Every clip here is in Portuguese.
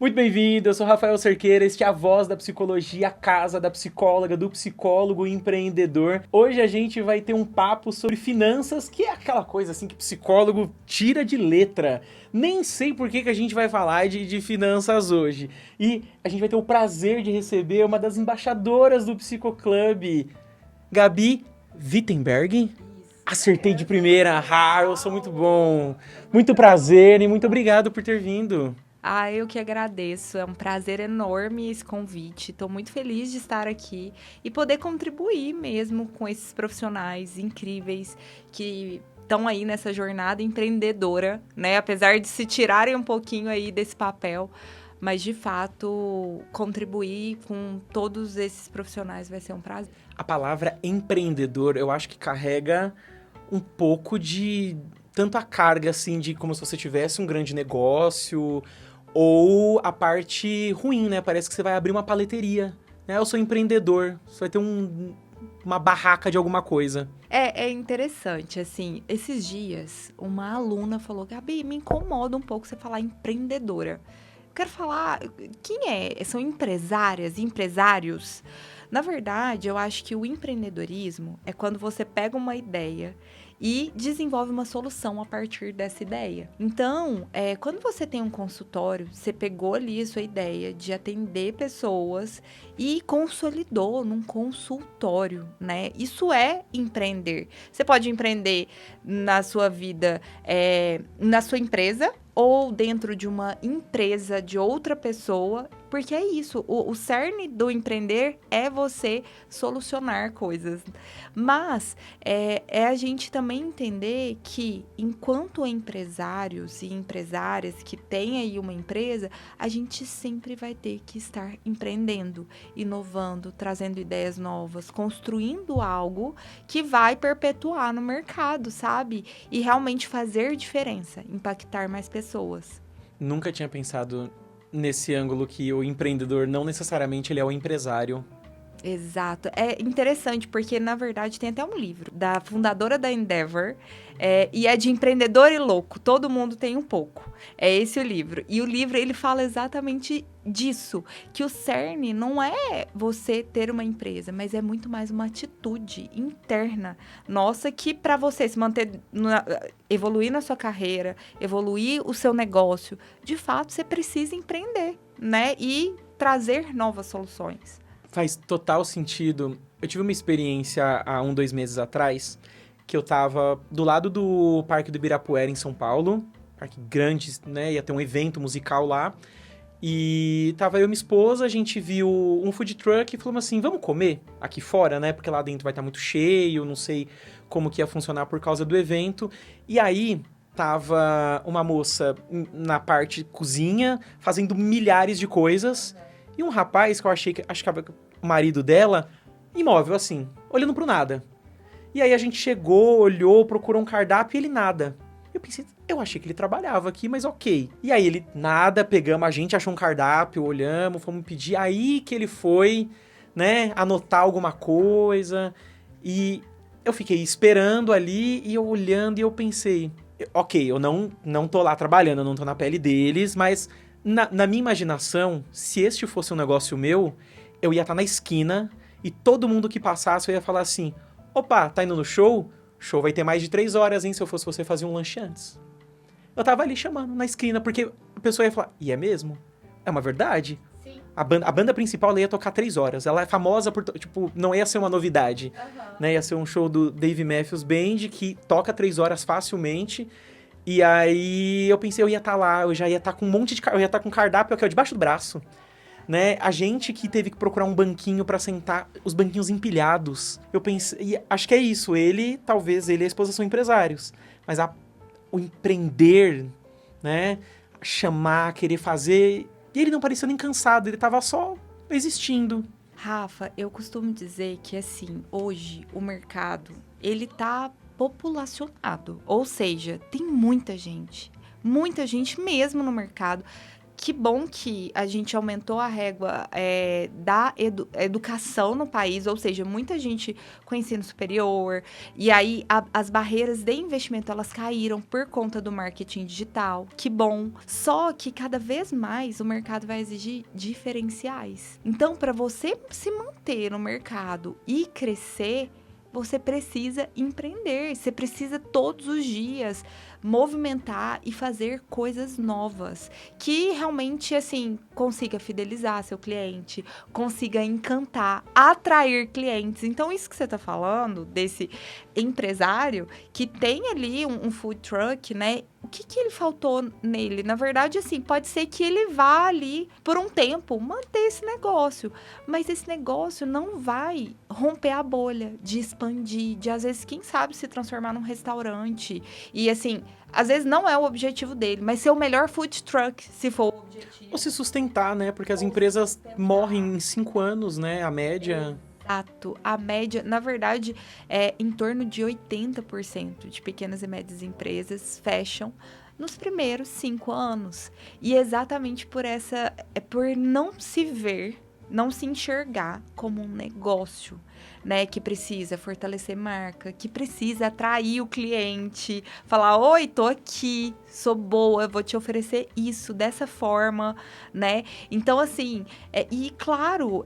Muito bem-vindo, eu sou Rafael Cerqueira, este é a Voz da Psicologia, a casa da psicóloga, do psicólogo empreendedor. Hoje a gente vai ter um papo sobre finanças, que é aquela coisa assim que psicólogo tira de letra. Nem sei por que a gente vai falar de finanças hoje. E a gente vai ter o prazer de receber uma das embaixadoras do Psicoclube, Gabi Wittenberg. Acertei de primeira, eu sou muito bom. Muito prazer e muito obrigado por ter vindo. Eu que agradeço. É um prazer enorme esse convite. Estou muito feliz de estar aqui e poder contribuir mesmo com esses profissionais incríveis que estão aí nessa jornada empreendedora, né? Apesar de se tirarem um pouquinho aí desse papel, mas de fato contribuir com todos esses profissionais vai ser um prazer. A palavra empreendedor, eu acho que carrega um pouco de tanto a carga assim de como se você tivesse um grande negócio ou a parte ruim, né? Parece que você vai abrir uma paleteria, né? Eu sou empreendedor, você vai ter uma barraca de alguma coisa. É interessante, assim, esses dias uma aluna falou, Gabi, me incomoda um pouco você falar empreendedora. Quero falar, quem é? São empresárias, empresários? Na verdade, eu acho que o empreendedorismo é quando você pega uma ideia e desenvolve uma solução a partir dessa ideia. Então, quando você tem um consultório, você pegou ali a sua ideia de atender pessoas e consolidou num consultório, né? Isso é empreender. Você pode empreender na sua vida, na sua empresa, ou dentro de uma empresa de outra pessoa, porque é isso, o cerne do empreender é você solucionar coisas. Mas é a gente também entender que, enquanto empresários e empresárias que têm aí uma empresa, a gente sempre vai ter que estar empreendendo, inovando, trazendo ideias novas, construindo algo que vai perpetuar no mercado, sabe? E realmente fazer diferença, impactar mais pessoas. Nunca tinha pensado nesse ângulo que o empreendedor não necessariamente ele é o empresário. Exato. É interessante porque, na verdade, tem até um livro da fundadora da Endeavor, e é de empreendedor e louco. Todo mundo tem um pouco. É esse o livro. E o livro, ele fala exatamente disso, que o cerne não é você ter uma empresa, mas é muito mais uma atitude interna nossa que, para você se manter, evoluir na sua carreira, evoluir o seu negócio, de fato, você precisa empreender, né? E trazer novas soluções. Faz total sentido. Eu tive uma experiência há 2 meses atrás, que eu tava do lado do Parque do Ibirapuera, em São Paulo. Parque grande, né? Ia ter um evento musical lá. E tava eu e minha esposa, a gente viu um food truck e falamos assim, vamos comer aqui fora, né? Porque lá dentro vai estar muito cheio, não sei como que ia funcionar por causa do evento. E aí, tava uma moça na parte cozinha, fazendo milhares de coisas. E um rapaz que eu achei que era o marido dela, imóvel assim, olhando pro nada. E aí a gente chegou, olhou, procurou um cardápio e ele nada. Eu pensei, eu achei que ele trabalhava aqui, mas ok. E aí ele nada, pegamos, a gente achou um cardápio, olhamos, fomos pedir. Aí que ele foi, né, anotar alguma coisa. E eu fiquei esperando ali e eu olhando e eu pensei, ok, eu não tô lá trabalhando, eu não tô na pele deles, mas na minha imaginação, se este fosse um negócio meu, eu ia estar na esquina e todo mundo que passasse eu ia falar assim, opa, tá indo no show? Show vai ter mais de 3 horas, hein? Se eu fosse você, fazia um lanche antes. Eu tava ali chamando na esquina, porque a pessoa ia falar, e é mesmo? É uma verdade? Sim. A banda principal ela ia tocar 3 horas. Ela é famosa por, tipo, não ia ser uma novidade. Né? Ia ser um show do Dave Matthews Band, que toca 3 horas facilmente. E aí eu pensei, eu ia estar lá, eu já ia estar com um monte de... Eu ia estar com cardápio aqui, ó, debaixo do braço. Né? A gente que teve que procurar um banquinho pra sentar, os banquinhos empilhados. Eu pensei, e acho que é isso, talvez ele e a esposa são empresários, mas o empreender, né? Chamar, querer fazer, e ele não parecia nem cansado, ele tava só existindo. Rafa, eu costumo dizer que, assim, hoje o mercado, ele tá populacionado. Ou seja, tem muita gente mesmo no mercado que bom que a gente aumentou a régua da educação no país, ou seja, muita gente com ensino superior, e aí as barreiras de investimento, elas caíram por conta do marketing digital, que bom. Só que cada vez mais o mercado vai exigir diferenciais. Então, para você se manter no mercado e crescer, você precisa empreender, você precisa todos os dias movimentar e fazer coisas novas, que realmente, assim, consiga fidelizar seu cliente, consiga encantar, atrair clientes. Então, isso que você está falando, desse empresário que tem ali um food truck, né? O que ele faltou nele? Na verdade, assim, pode ser que ele vá ali por um tempo manter esse negócio, mas esse negócio não vai romper a bolha, de expandir, de às vezes, quem sabe, se transformar num restaurante. E assim, às vezes não é o objetivo dele, mas ser o melhor food truck, se for o objetivo. Ou se sustentar, né? Porque as empresas morrem em 5 anos, né? A média. Exato. A média, na verdade, é em torno de 80% de pequenas e médias empresas fecham nos primeiros 5 anos. E exatamente por por não se ver, não se enxergar como um negócio, né? Que precisa fortalecer marca, que precisa atrair o cliente, falar, oi, tô aqui, sou boa, vou te oferecer isso, dessa forma, né? Então, assim, e claro,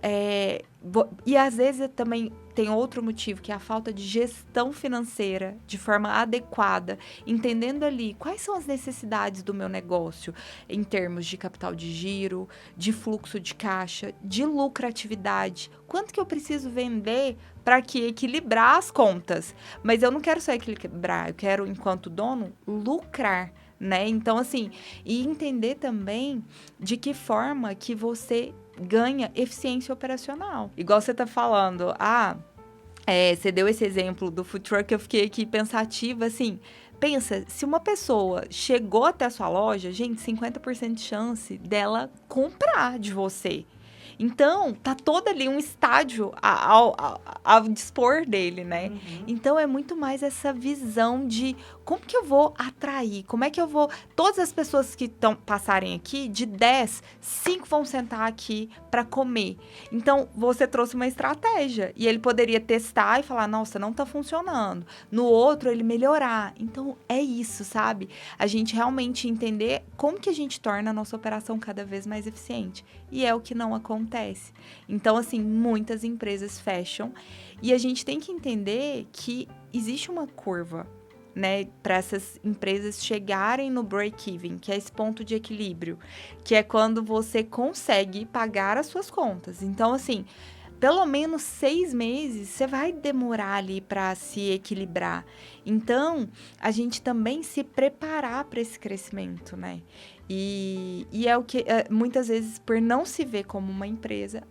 e às vezes também tem outro motivo, que é a falta de gestão financeira de forma adequada, entendendo ali quais são as necessidades do meu negócio em termos de capital de giro, de fluxo de caixa, de lucratividade. Quanto que eu preciso vender para que equilibrar as contas? Mas eu não quero só equilibrar, eu quero, enquanto dono, lucrar, né? Então, assim, e entender também de que forma que você ganha eficiência operacional. Igual você tá falando, você deu esse exemplo do food truck, eu fiquei aqui pensativa, assim, pensa, se uma pessoa chegou até a sua loja, gente, 50% de chance dela comprar de você. Então, tá todo ali um estádio ao dispor dele, né? Uhum. Então, é muito mais essa visão de como que eu vou atrair, como é que eu vou... Todas as pessoas que passarem aqui, de 10, 5 vão sentar aqui para comer. Então, você trouxe uma estratégia e ele poderia testar e falar, nossa, não tá funcionando. No outro, ele melhorar. Então, é isso, sabe? A gente realmente entender como que a gente torna a nossa operação cada vez mais eficiente. E é o que não acontece. Então, assim, muitas empresas fecham e a gente tem que entender que existe uma curva, né, para essas empresas chegarem no break-even, que é esse ponto de equilíbrio, que é quando você consegue pagar as suas contas. Então, assim, pelo menos 6 meses você vai demorar ali para se equilibrar. Então, a gente também se preparar para esse crescimento, né? E é o que, muitas vezes, por não se ver como uma empresa,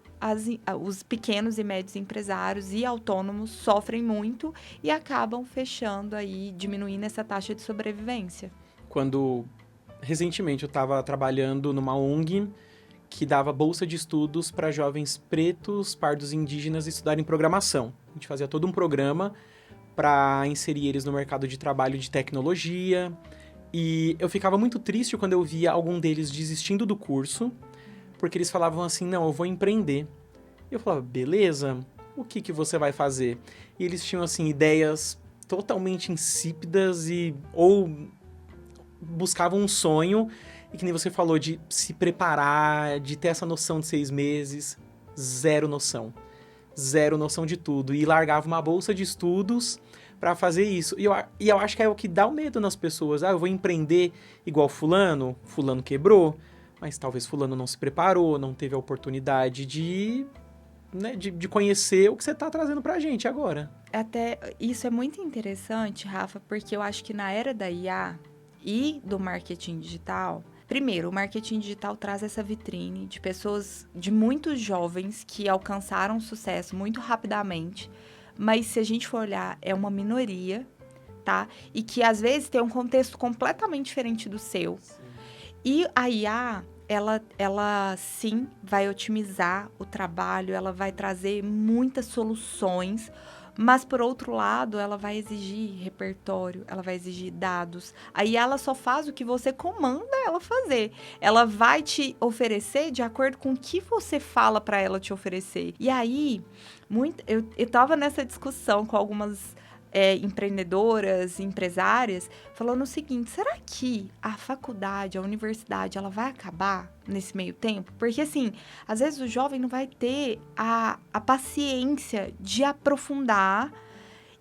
os pequenos e médios empresários e autônomos sofrem muito e acabam fechando aí, diminuindo essa taxa de sobrevivência. Quando, recentemente, eu estava trabalhando numa ONG que dava bolsa de estudos para jovens pretos, pardos e indígenas estudarem programação. A gente fazia todo um programa para inserir eles no mercado de trabalho de tecnologia. E eu ficava muito triste quando eu via algum deles desistindo do curso, porque eles falavam assim, não, eu vou empreender. E eu falava, beleza, o que você vai fazer? E eles tinham, assim, ideias totalmente insípidas ou buscavam um sonho, e que nem você falou, de se preparar, de ter essa noção de 6 meses, zero noção de tudo. E largava uma bolsa de estudos para fazer isso. E eu acho que é o que dá o medo nas pessoas. Eu vou empreender igual fulano quebrou, mas talvez fulano não se preparou, não teve a oportunidade de conhecer o que você está trazendo para a gente agora. Até isso é muito interessante, Rafa, porque eu acho que na era da IA e do marketing digital, primeiro, o marketing digital traz essa vitrine de pessoas, de muitos jovens que alcançaram sucesso muito rapidamente, mas se a gente for olhar, é uma minoria, tá? E que às vezes tem um contexto completamente diferente do seu. Sim. E a IA, ela sim vai otimizar o trabalho, ela vai trazer muitas soluções, Mas, por outro lado, ela vai exigir repertório, ela vai exigir dados. Aí ela só faz o que você comanda ela fazer. Ela vai te oferecer de acordo com o que você fala para ela te oferecer. E aí, eu tava nessa discussão com algumas empreendedoras, empresárias, falando o seguinte: será que a faculdade, a universidade, ela vai acabar nesse meio tempo? Porque, assim, às vezes o jovem não vai ter a paciência de aprofundar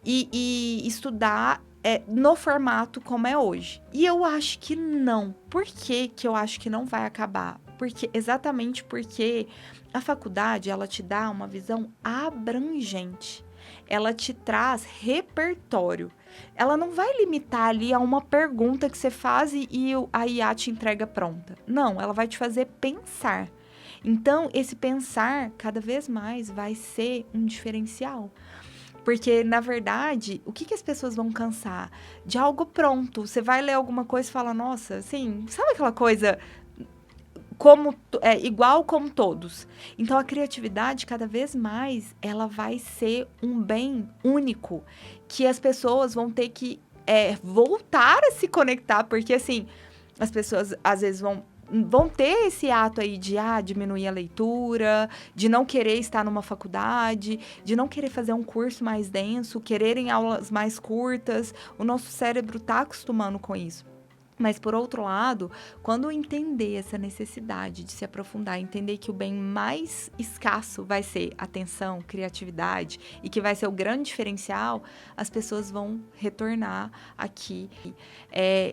e estudar no formato como é hoje. E eu acho que não. Por que que eu acho que não vai acabar? Exatamente porque a faculdade, ela te dá uma visão abrangente. Ela te traz repertório. Ela não vai limitar ali a uma pergunta que você faz e a IA te entrega pronta. Não, ela vai te fazer pensar. Então, esse pensar, cada vez mais, vai ser um diferencial. Porque, na verdade, o que as pessoas vão cansar? De algo pronto. Você vai ler alguma coisa e fala, nossa, assim, sabe aquela coisa igual como todos. Então, a criatividade, cada vez mais, ela vai ser um bem único, que as pessoas vão ter que voltar a se conectar, porque, assim, as pessoas, às vezes, vão ter esse ato aí de diminuir a leitura, de não querer estar numa faculdade, de não querer fazer um curso mais denso, quererem aulas mais curtas. O nosso cérebro está acostumando com isso. Mas, por outro lado, quando entender essa necessidade de se aprofundar, entender que o bem mais escasso vai ser atenção, criatividade, e que vai ser o grande diferencial, as pessoas vão retornar aqui.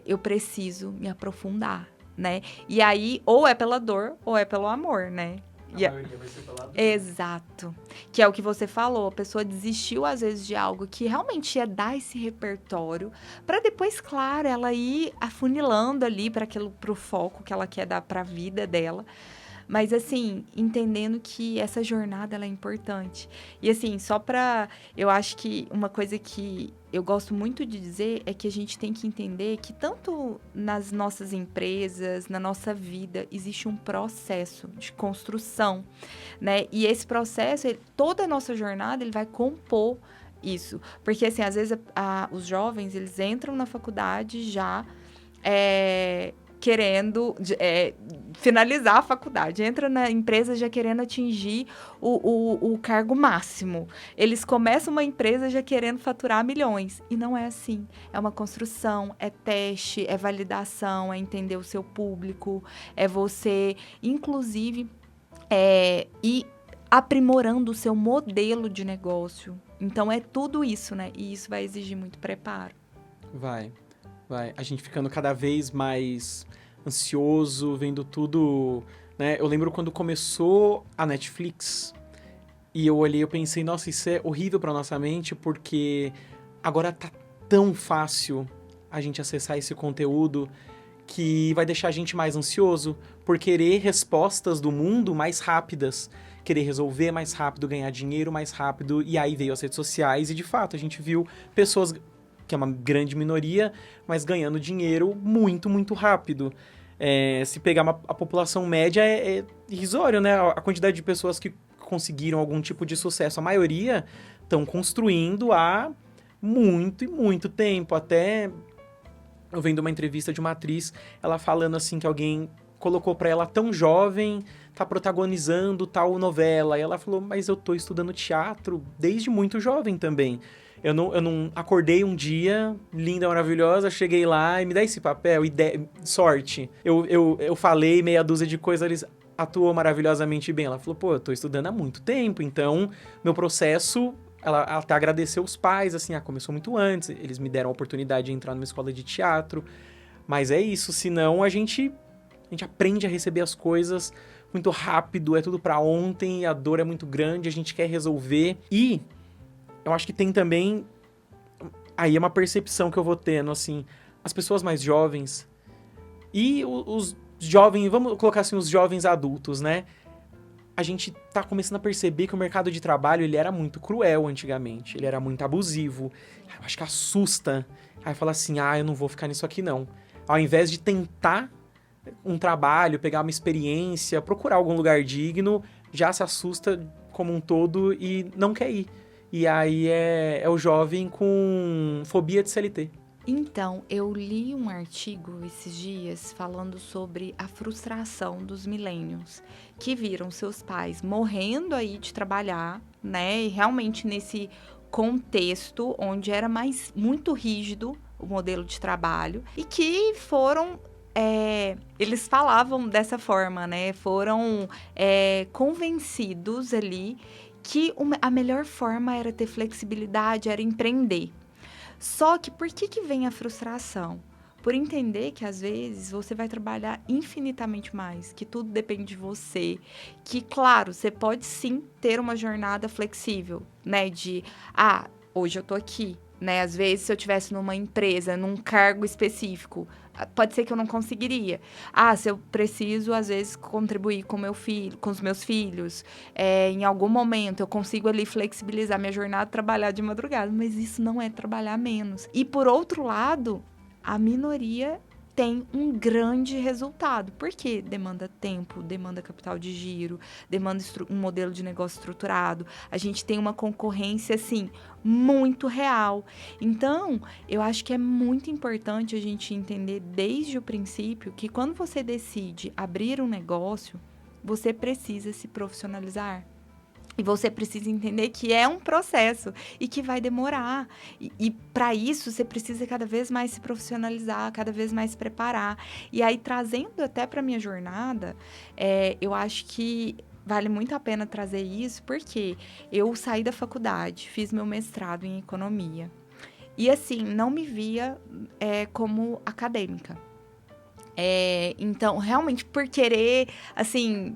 Eu preciso me aprofundar, né? E aí, ou é pela dor, ou é pelo amor, né? A maioria vai ser pela dor. Exato. Que é o que você falou. A pessoa desistiu, às vezes, de algo que realmente ia dar esse repertório, para depois, claro, ela ir afunilando ali pro foco que ela quer dar para a vida dela. Mas, assim, entendendo que essa jornada, ela é importante. E, assim, eu acho que uma coisa que eu gosto muito de dizer é que a gente tem que entender que tanto nas nossas empresas, na nossa vida, existe um processo de construção, né? E esse processo, toda a nossa jornada, ele vai compor isso. Porque, assim, às vezes os jovens, eles entram na faculdade já querendo finalizar a faculdade. Entra na empresa já querendo atingir o cargo máximo. Eles começam uma empresa já querendo faturar milhões. E não é assim. É uma construção, é teste, é validação, é entender o seu público, é você, inclusive, ir aprimorando o seu modelo de negócio. Então, é tudo isso, né? E isso vai exigir muito preparo. Vai. A gente ficando cada vez mais ansioso, vendo tudo, né? Eu lembro quando começou a Netflix e eu olhei e pensei, nossa, isso é horrível pra nossa mente, porque agora tá tão fácil a gente acessar esse conteúdo que vai deixar a gente mais ansioso por querer respostas do mundo mais rápidas, querer resolver mais rápido, ganhar dinheiro mais rápido, e aí veio as redes sociais e, de fato, a gente viu pessoas, que é uma grande minoria, mas ganhando dinheiro muito, muito rápido. Se pegar a população média, é irrisório, né? A quantidade de pessoas que conseguiram algum tipo de sucesso, a maioria estão construindo há muito e muito tempo. Até eu vendo uma entrevista de uma atriz, ela falando assim que alguém colocou pra ela tão jovem, tá protagonizando tal novela. E ela falou, mas eu tô estudando teatro desde muito jovem também. Eu não acordei um dia, linda, maravilhosa, cheguei lá e me dá esse papel, sorte. Eu falei meia dúzia de coisas, eles atuou maravilhosamente bem. Ela falou, pô, eu tô estudando há muito tempo, então meu processo... Ela até agradeceu os pais, assim, começou muito antes, eles me deram a oportunidade de entrar numa escola de teatro. Mas é isso, senão a gente aprende a receber as coisas muito rápido, é tudo pra ontem, a dor é muito grande, a gente quer resolver. E eu acho que tem também, aí é uma percepção que eu vou tendo, assim, as pessoas mais jovens e os jovens, vamos colocar assim, os jovens adultos, né? A gente tá começando a perceber que o mercado de trabalho, ele era muito cruel antigamente, ele era muito abusivo, eu acho que assusta. Aí fala assim, eu não vou ficar nisso aqui não. Ao invés de tentar um trabalho, pegar uma experiência, procurar algum lugar digno, já se assusta como um todo e não quer ir. E aí é o jovem com fobia de CLT. Então, eu li um artigo esses dias falando sobre a frustração dos millennials, que viram seus pais morrendo aí de trabalhar, né? E realmente nesse contexto onde era muito rígido o modelo de trabalho e que foram eles falavam dessa forma, né? Foram convencidos ali que a melhor forma era ter flexibilidade, era empreender. Só que por que vem a frustração? Por entender que às vezes você vai trabalhar infinitamente mais, que tudo depende de você, que claro, você pode sim ter uma jornada flexível, né, hoje eu tô aqui, né? Às vezes se eu tivesse numa empresa, num cargo específico, pode ser que eu não conseguiria. Se eu preciso às vezes contribuir com meu filho, com os meus filhos, em algum momento eu consigo ali flexibilizar minha jornada, trabalhar de madrugada, mas isso não é trabalhar menos. E por outro lado, a minoria tem um grande resultado, porque demanda tempo, demanda capital de giro, demanda um modelo de negócio estruturado. A gente tem uma concorrência, assim, muito real. Então, eu acho que é muito importante a gente entender desde o princípio que quando você decide abrir um negócio, você precisa se profissionalizar. E você precisa entender que é um processo e que vai demorar. E para isso, você precisa cada vez mais se profissionalizar, cada vez mais se preparar. E aí, trazendo até para minha jornada, eu acho que vale muito a pena trazer isso, porque eu saí da faculdade, fiz meu mestrado em economia. E, assim, não me via como acadêmica. Então, realmente, por querer, assim,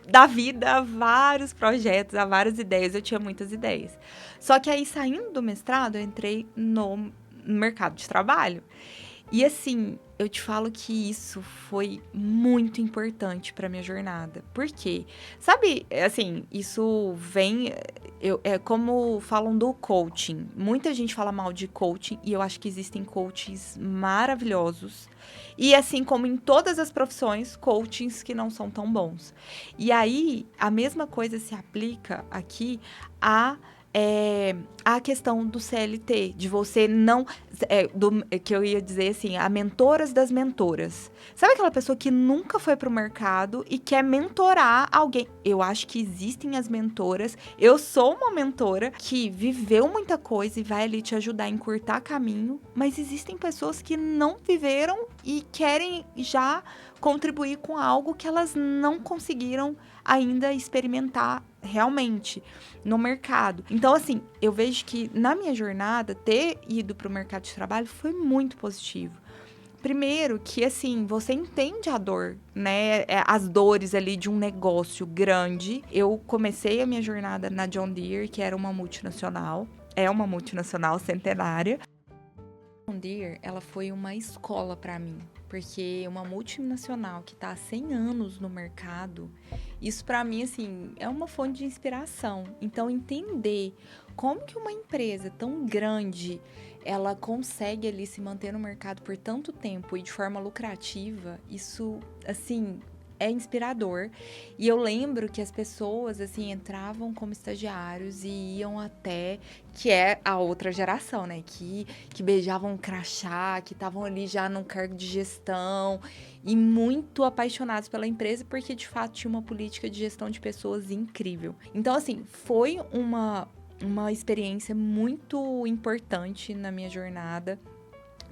da vida a vários projetos, a várias ideias. Eu tinha muitas ideias. Só que aí, saindo do mestrado, eu entrei no mercado de trabalho. E assim, eu te falo que isso foi muito importante para minha jornada. Por quê? Sabe, assim, isso vem... é como falam do coaching. Muita gente fala mal de coaching e eu acho que existem coaches maravilhosos. E assim como em todas as profissões, coachings que não são tão bons. E aí, a mesma coisa se aplica aqui a questão do CLT, de você não... que eu ia dizer assim, a mentoras das mentoras. Sabe aquela pessoa que nunca foi pro mercado e quer mentorar alguém? Eu acho que existem as mentoras. Eu sou uma mentora que viveu muita coisa e vai ali te ajudar a encurtar caminho, mas existem pessoas que não viveram e querem já contribuir com algo que elas não conseguiram ainda experimentar realmente no mercado. Então, assim, eu vejo que na minha jornada, ter ido para o mercado de trabalho foi muito positivo. Primeiro que, assim, você entende a dor, né? As dores ali de um negócio grande. Eu comecei a minha jornada na John Deere, que era uma multinacional. É uma multinacional centenária. A John Deere, ela foi uma escola para mim. Porque uma multinacional que está há 100 anos no mercado, isso para mim, assim, é uma fonte de inspiração. Então, entender como que uma empresa tão grande, ela consegue ali se manter no mercado por tanto tempo e de forma lucrativa, isso, assim, é inspirador. E eu lembro que as pessoas, assim, entravam como estagiários e iam até... que é a outra geração, né? Que beijavam um crachá, que estavam ali já num cargo de gestão e muito apaixonados pela empresa, porque, de fato, tinha uma política de gestão de pessoas incrível. Então, assim, foi uma experiência muito importante na minha jornada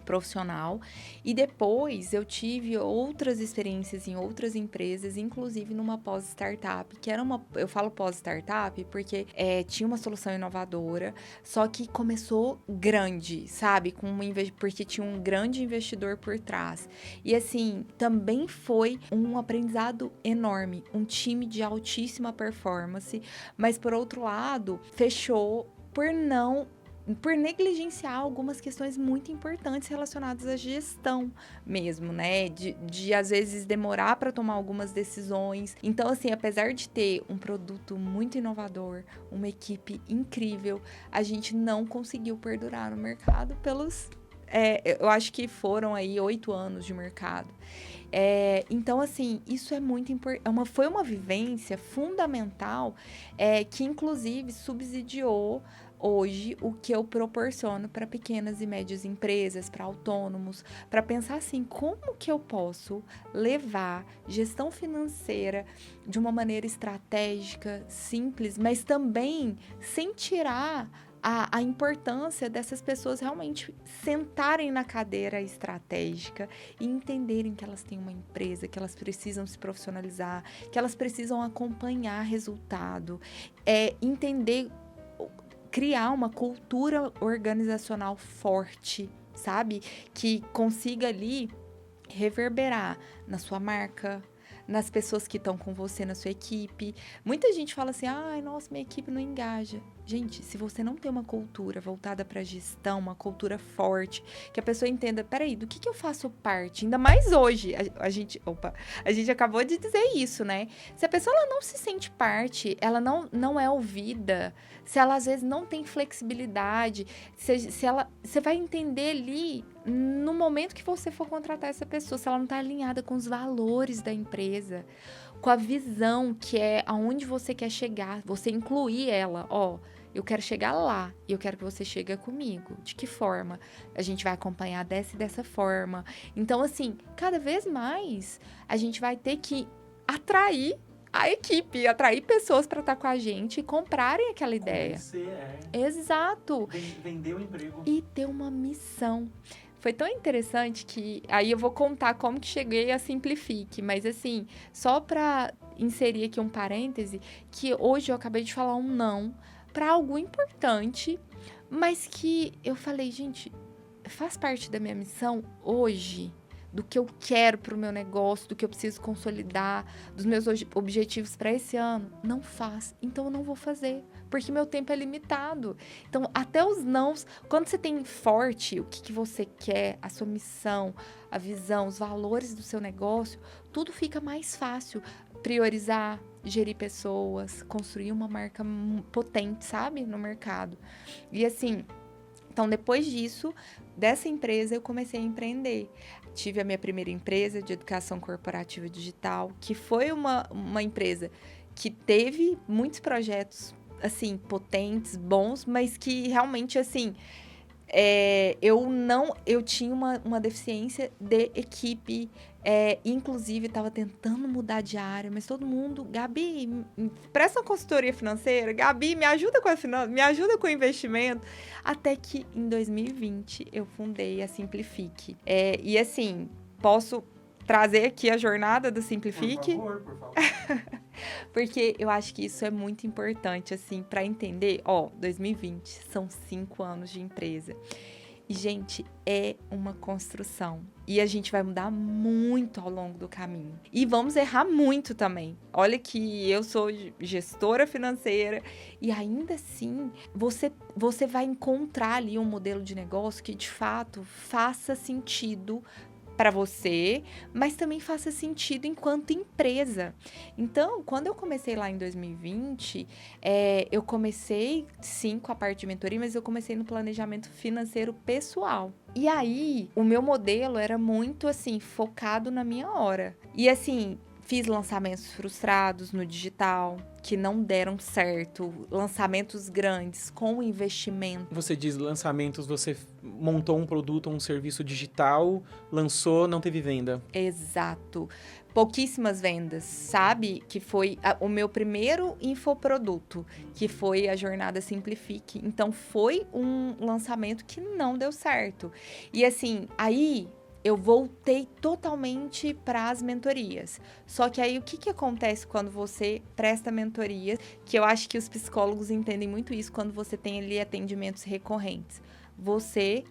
profissional. E depois eu tive outras experiências em outras empresas, inclusive numa pós-startup, que era eu falo pós-startup porque tinha uma solução inovadora, só que começou grande, sabe? Porque tinha um grande investidor por trás. E assim, também foi um aprendizado enorme, um time de altíssima performance, mas por outro lado, fechou por negligenciar algumas questões muito importantes relacionadas à gestão mesmo, né? De às vezes demorar para tomar algumas decisões. Então, assim, apesar de ter um produto muito inovador, uma equipe incrível, a gente não conseguiu perdurar no mercado eu acho que foram aí 8 anos de mercado. Então, assim, isso é muito importante. Foi uma vivência fundamental que, inclusive, subsidiou hoje o que eu proporciono para pequenas e médias empresas, para autônomos, para pensar assim, como que eu posso levar gestão financeira de uma maneira estratégica, simples, mas também sem tirar a importância dessas pessoas realmente sentarem na cadeira estratégica e entenderem que elas têm uma empresa, que elas precisam se profissionalizar, que elas precisam acompanhar resultado, entender, criar uma cultura organizacional forte, sabe? Que consiga ali reverberar na sua marca, nas pessoas que estão com você, na sua equipe. Muita gente fala assim, ai, nossa, minha equipe não engaja. Gente, se você não tem uma cultura voltada para gestão, uma cultura forte, que a pessoa entenda, peraí, do que eu faço parte? Ainda mais hoje, a gente acabou de dizer isso, né? Se a pessoa ela não se sente parte, ela não é ouvida, se ela às vezes não tem flexibilidade, você vai entender ali no momento que você for contratar essa pessoa, se ela não está alinhada com os valores da empresa, com a visão que é aonde você quer chegar, você incluir ela, eu quero chegar lá e eu quero que você chegue comigo. De que forma? A gente vai acompanhar dessa e dessa forma. Então, assim, cada vez mais a gente vai ter que atrair a equipe, atrair pessoas para estar com a gente e comprarem aquela ideia. Exato. Vender o emprego. E ter uma missão. Foi tão interessante que... Aí eu vou contar como que cheguei a Simplifique. Mas, assim, só para inserir aqui um parêntese, que hoje eu acabei de falar um não para algo importante, mas que eu falei, gente, faz parte da minha missão hoje, do que eu quero para o meu negócio, do que eu preciso consolidar, dos meus objetivos para esse ano. Não faz. Então, eu não vou fazer, porque meu tempo é limitado. Então, até os nãos, quando você tem forte o que você quer, a sua missão, a visão, os valores do seu negócio, tudo fica mais fácil. Priorizar, gerir pessoas, construir uma marca potente, sabe? No mercado. E assim, então depois disso, dessa empresa, eu comecei a empreender. Tive a minha primeira empresa de educação corporativa digital, que foi uma empresa que teve muitos projetos, assim, potentes, bons, mas que realmente, assim, eu tinha uma deficiência de equipe, inclusive estava tentando mudar de área, mas todo mundo, Gabi, presta uma consultoria financeira, Gabi, me ajuda com a finança, me ajuda com o investimento, até que em 2020 eu fundei a Simplifique. E assim, posso trazer aqui a jornada do Simplifique? Por favor. Porque eu acho que isso é muito importante, assim, para entender. 2020 são 5 anos de empresa. E, gente, é uma construção. E a gente vai mudar muito ao longo do caminho. E vamos errar muito também. Olha que eu sou gestora financeira e ainda assim você vai encontrar ali um modelo de negócio que, de fato, faça sentido para você, mas também faça sentido enquanto empresa. Então, quando eu comecei lá em 2020, eu comecei, sim, com a parte de mentoria, mas eu comecei no planejamento financeiro pessoal. E aí, o meu modelo era muito, assim, focado na minha hora. E, assim, fiz lançamentos frustrados no digital, que não deram certo, lançamentos grandes, com investimento. Você diz lançamentos, você montou um produto ou um serviço digital, lançou, não teve venda. Exato. Pouquíssimas vendas, sabe? Que foi o meu primeiro infoproduto, que foi a Jornada Simplifique. Então, foi um lançamento que não deu certo. E assim, aí eu voltei totalmente para as mentorias. Só que aí, o que acontece quando você presta mentoria? Que eu acho que os psicólogos entendem muito isso quando você tem ali atendimentos recorrentes. Você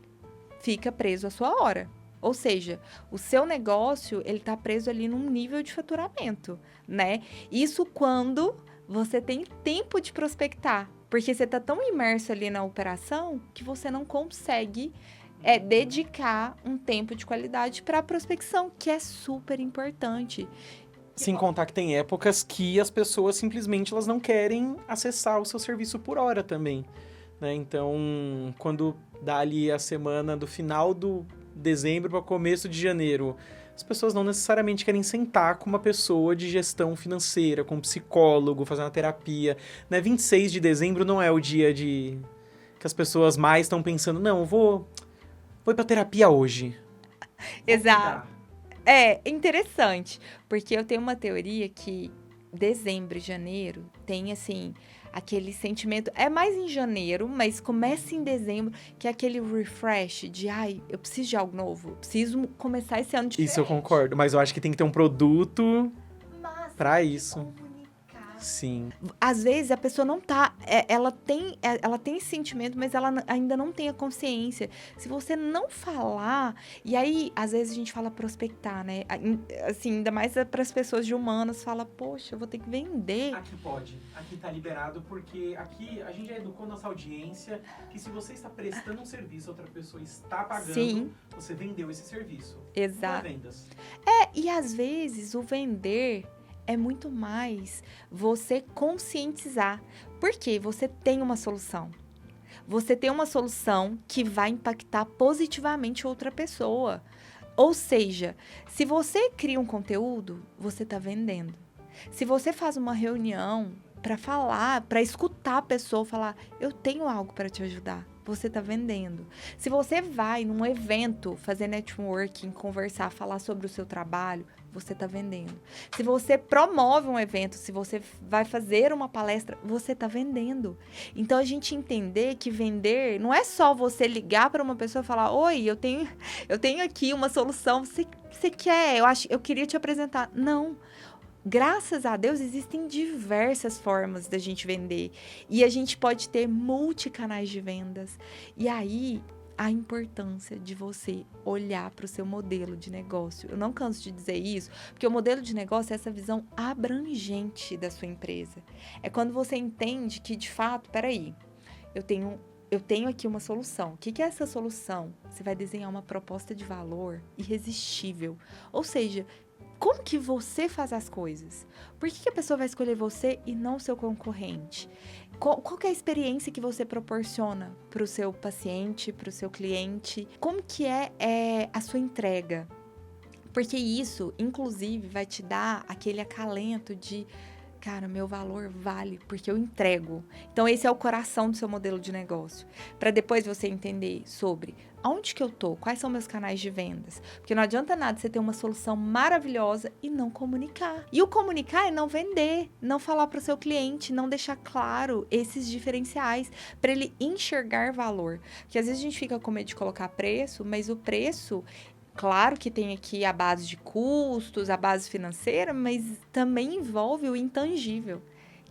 fica preso à sua hora. Ou seja, o seu negócio, ele tá preso ali num nível de faturamento, né? Isso quando você tem tempo de prospectar. Porque você tá tão imerso ali na operação que você não consegue dedicar um tempo de qualidade para a prospecção, que é super importante. Sem contar que tem épocas que as pessoas simplesmente elas não querem acessar o seu serviço por hora também, né? Então, quando dá ali a semana do final do dezembro para começo de janeiro, as pessoas não necessariamente querem sentar com uma pessoa de gestão financeira, com um psicólogo, fazer uma terapia, né? 26 de dezembro não é o dia de que as pessoas mais estão pensando, não, vou ir pra terapia hoje. Exato. É interessante, porque eu tenho uma teoria que dezembro e janeiro tem, assim, aquele sentimento. É mais em janeiro, mas começa em dezembro, que é aquele refresh de, ai, eu preciso de algo novo, eu preciso começar esse ano diferente. Isso eu concordo, mas eu acho que tem que ter um produto Mas pra tem que isso. comunicar. Sim. Às vezes a pessoa não tá, ela tem esse sentimento, mas ela ainda não tem a consciência. Se você não falar, e aí às vezes a gente fala prospectar, né? Assim, ainda mais para as pessoas de humanas, fala, poxa, eu vou ter que vender. Aqui pode, aqui tá liberado, porque aqui a gente já educou nossa audiência que se você está prestando um serviço, outra pessoa está pagando, Sim. Você vendeu esse serviço. Exato. Não é vendas. E às vezes o vender é muito mais você conscientizar. Porque você tem uma solução. Você tem uma solução que vai impactar positivamente outra pessoa. Ou seja, se você cria um conteúdo, você está vendendo. Se você faz uma reunião para falar, para escutar a pessoa falar, eu tenho algo para te ajudar, você está vendendo. Se você vai num evento fazer networking, conversar, falar sobre o seu trabalho, você está vendendo. Se você promove um evento, se você vai fazer uma palestra, você está vendendo. Então, a gente entender que vender não é só você ligar para uma pessoa e falar, oi, eu tenho aqui uma solução, você quer? Eu queria te apresentar. Não. Graças a Deus, existem diversas formas da gente vender. E a gente pode ter multicanais de vendas. E aí, a importância de você olhar para o seu modelo de negócio. Eu não canso de dizer isso, porque o modelo de negócio é essa visão abrangente da sua empresa. É quando você entende que, de fato, peraí, eu tenho aqui uma solução. O que é essa solução? Você vai desenhar uma proposta de valor irresistível. Ou seja, como que você faz as coisas? Por que a pessoa vai escolher você e não o seu concorrente? Qual que é a experiência que você proporciona para o seu paciente, para o seu cliente? Como que é a sua entrega? Porque isso, inclusive, vai te dar aquele acalento de, cara, meu valor vale porque eu entrego. Então, esse é o coração do seu modelo de negócio. Para depois você entender sobre onde que eu tô, quais são meus canais de vendas. Porque não adianta nada você ter uma solução maravilhosa e não comunicar. E o comunicar é não vender, não falar para o seu cliente, não deixar claro esses diferenciais para ele enxergar valor. Porque às vezes a gente fica com medo de colocar preço, mas o preço, claro que tem aqui a base de custos, a base financeira, mas também envolve o intangível,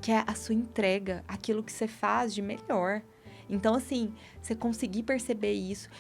que é a sua entrega, aquilo que você faz de melhor. Então, assim, você conseguir perceber isso,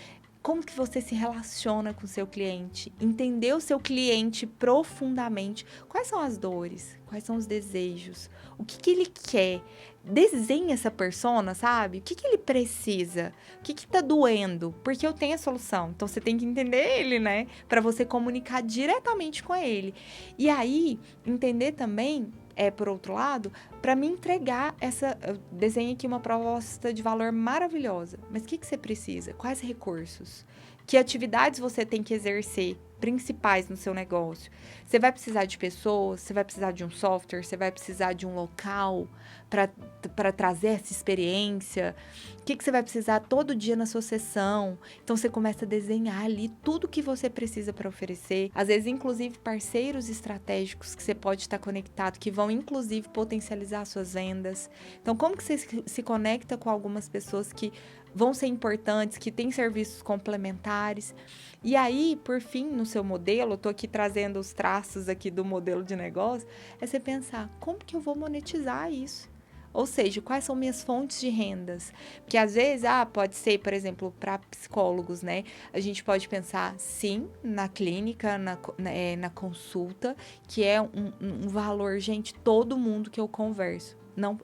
como que você se relaciona com o seu cliente, entender o seu cliente profundamente, quais são as dores, quais são os desejos, o que ele quer. Desenhe essa persona, sabe? O que ele precisa? O que tá doendo? Porque eu tenho a solução. Então, você tem que entender ele, né? Para você comunicar diretamente com ele. E aí, entender também, por outro lado, para me entregar eu desenhei aqui uma proposta de valor maravilhosa. Mas o que você precisa? Quais recursos? Que atividades você tem que exercer principais no seu negócio? Você vai precisar de pessoas, você vai precisar de um software, você vai precisar de um local para trazer essa experiência. O que você vai precisar todo dia na sua sessão? Então, você começa a desenhar ali tudo que você precisa para oferecer. Às vezes, inclusive, parceiros estratégicos que você pode estar conectado, que vão, inclusive, potencializar suas vendas. Então, como que você se conecta com algumas pessoas que vão ser importantes, que têm serviços complementares? E aí, por fim, no seu modelo, eu tô aqui trazendo os traços aqui do modelo de negócio, é você pensar, como que eu vou monetizar isso? Ou seja, quais são minhas fontes de rendas? Porque às vezes, pode ser, por exemplo, para psicólogos, né? A gente pode pensar, sim, na clínica, na consulta, que é um valor, gente, todo mundo que eu converso. Não,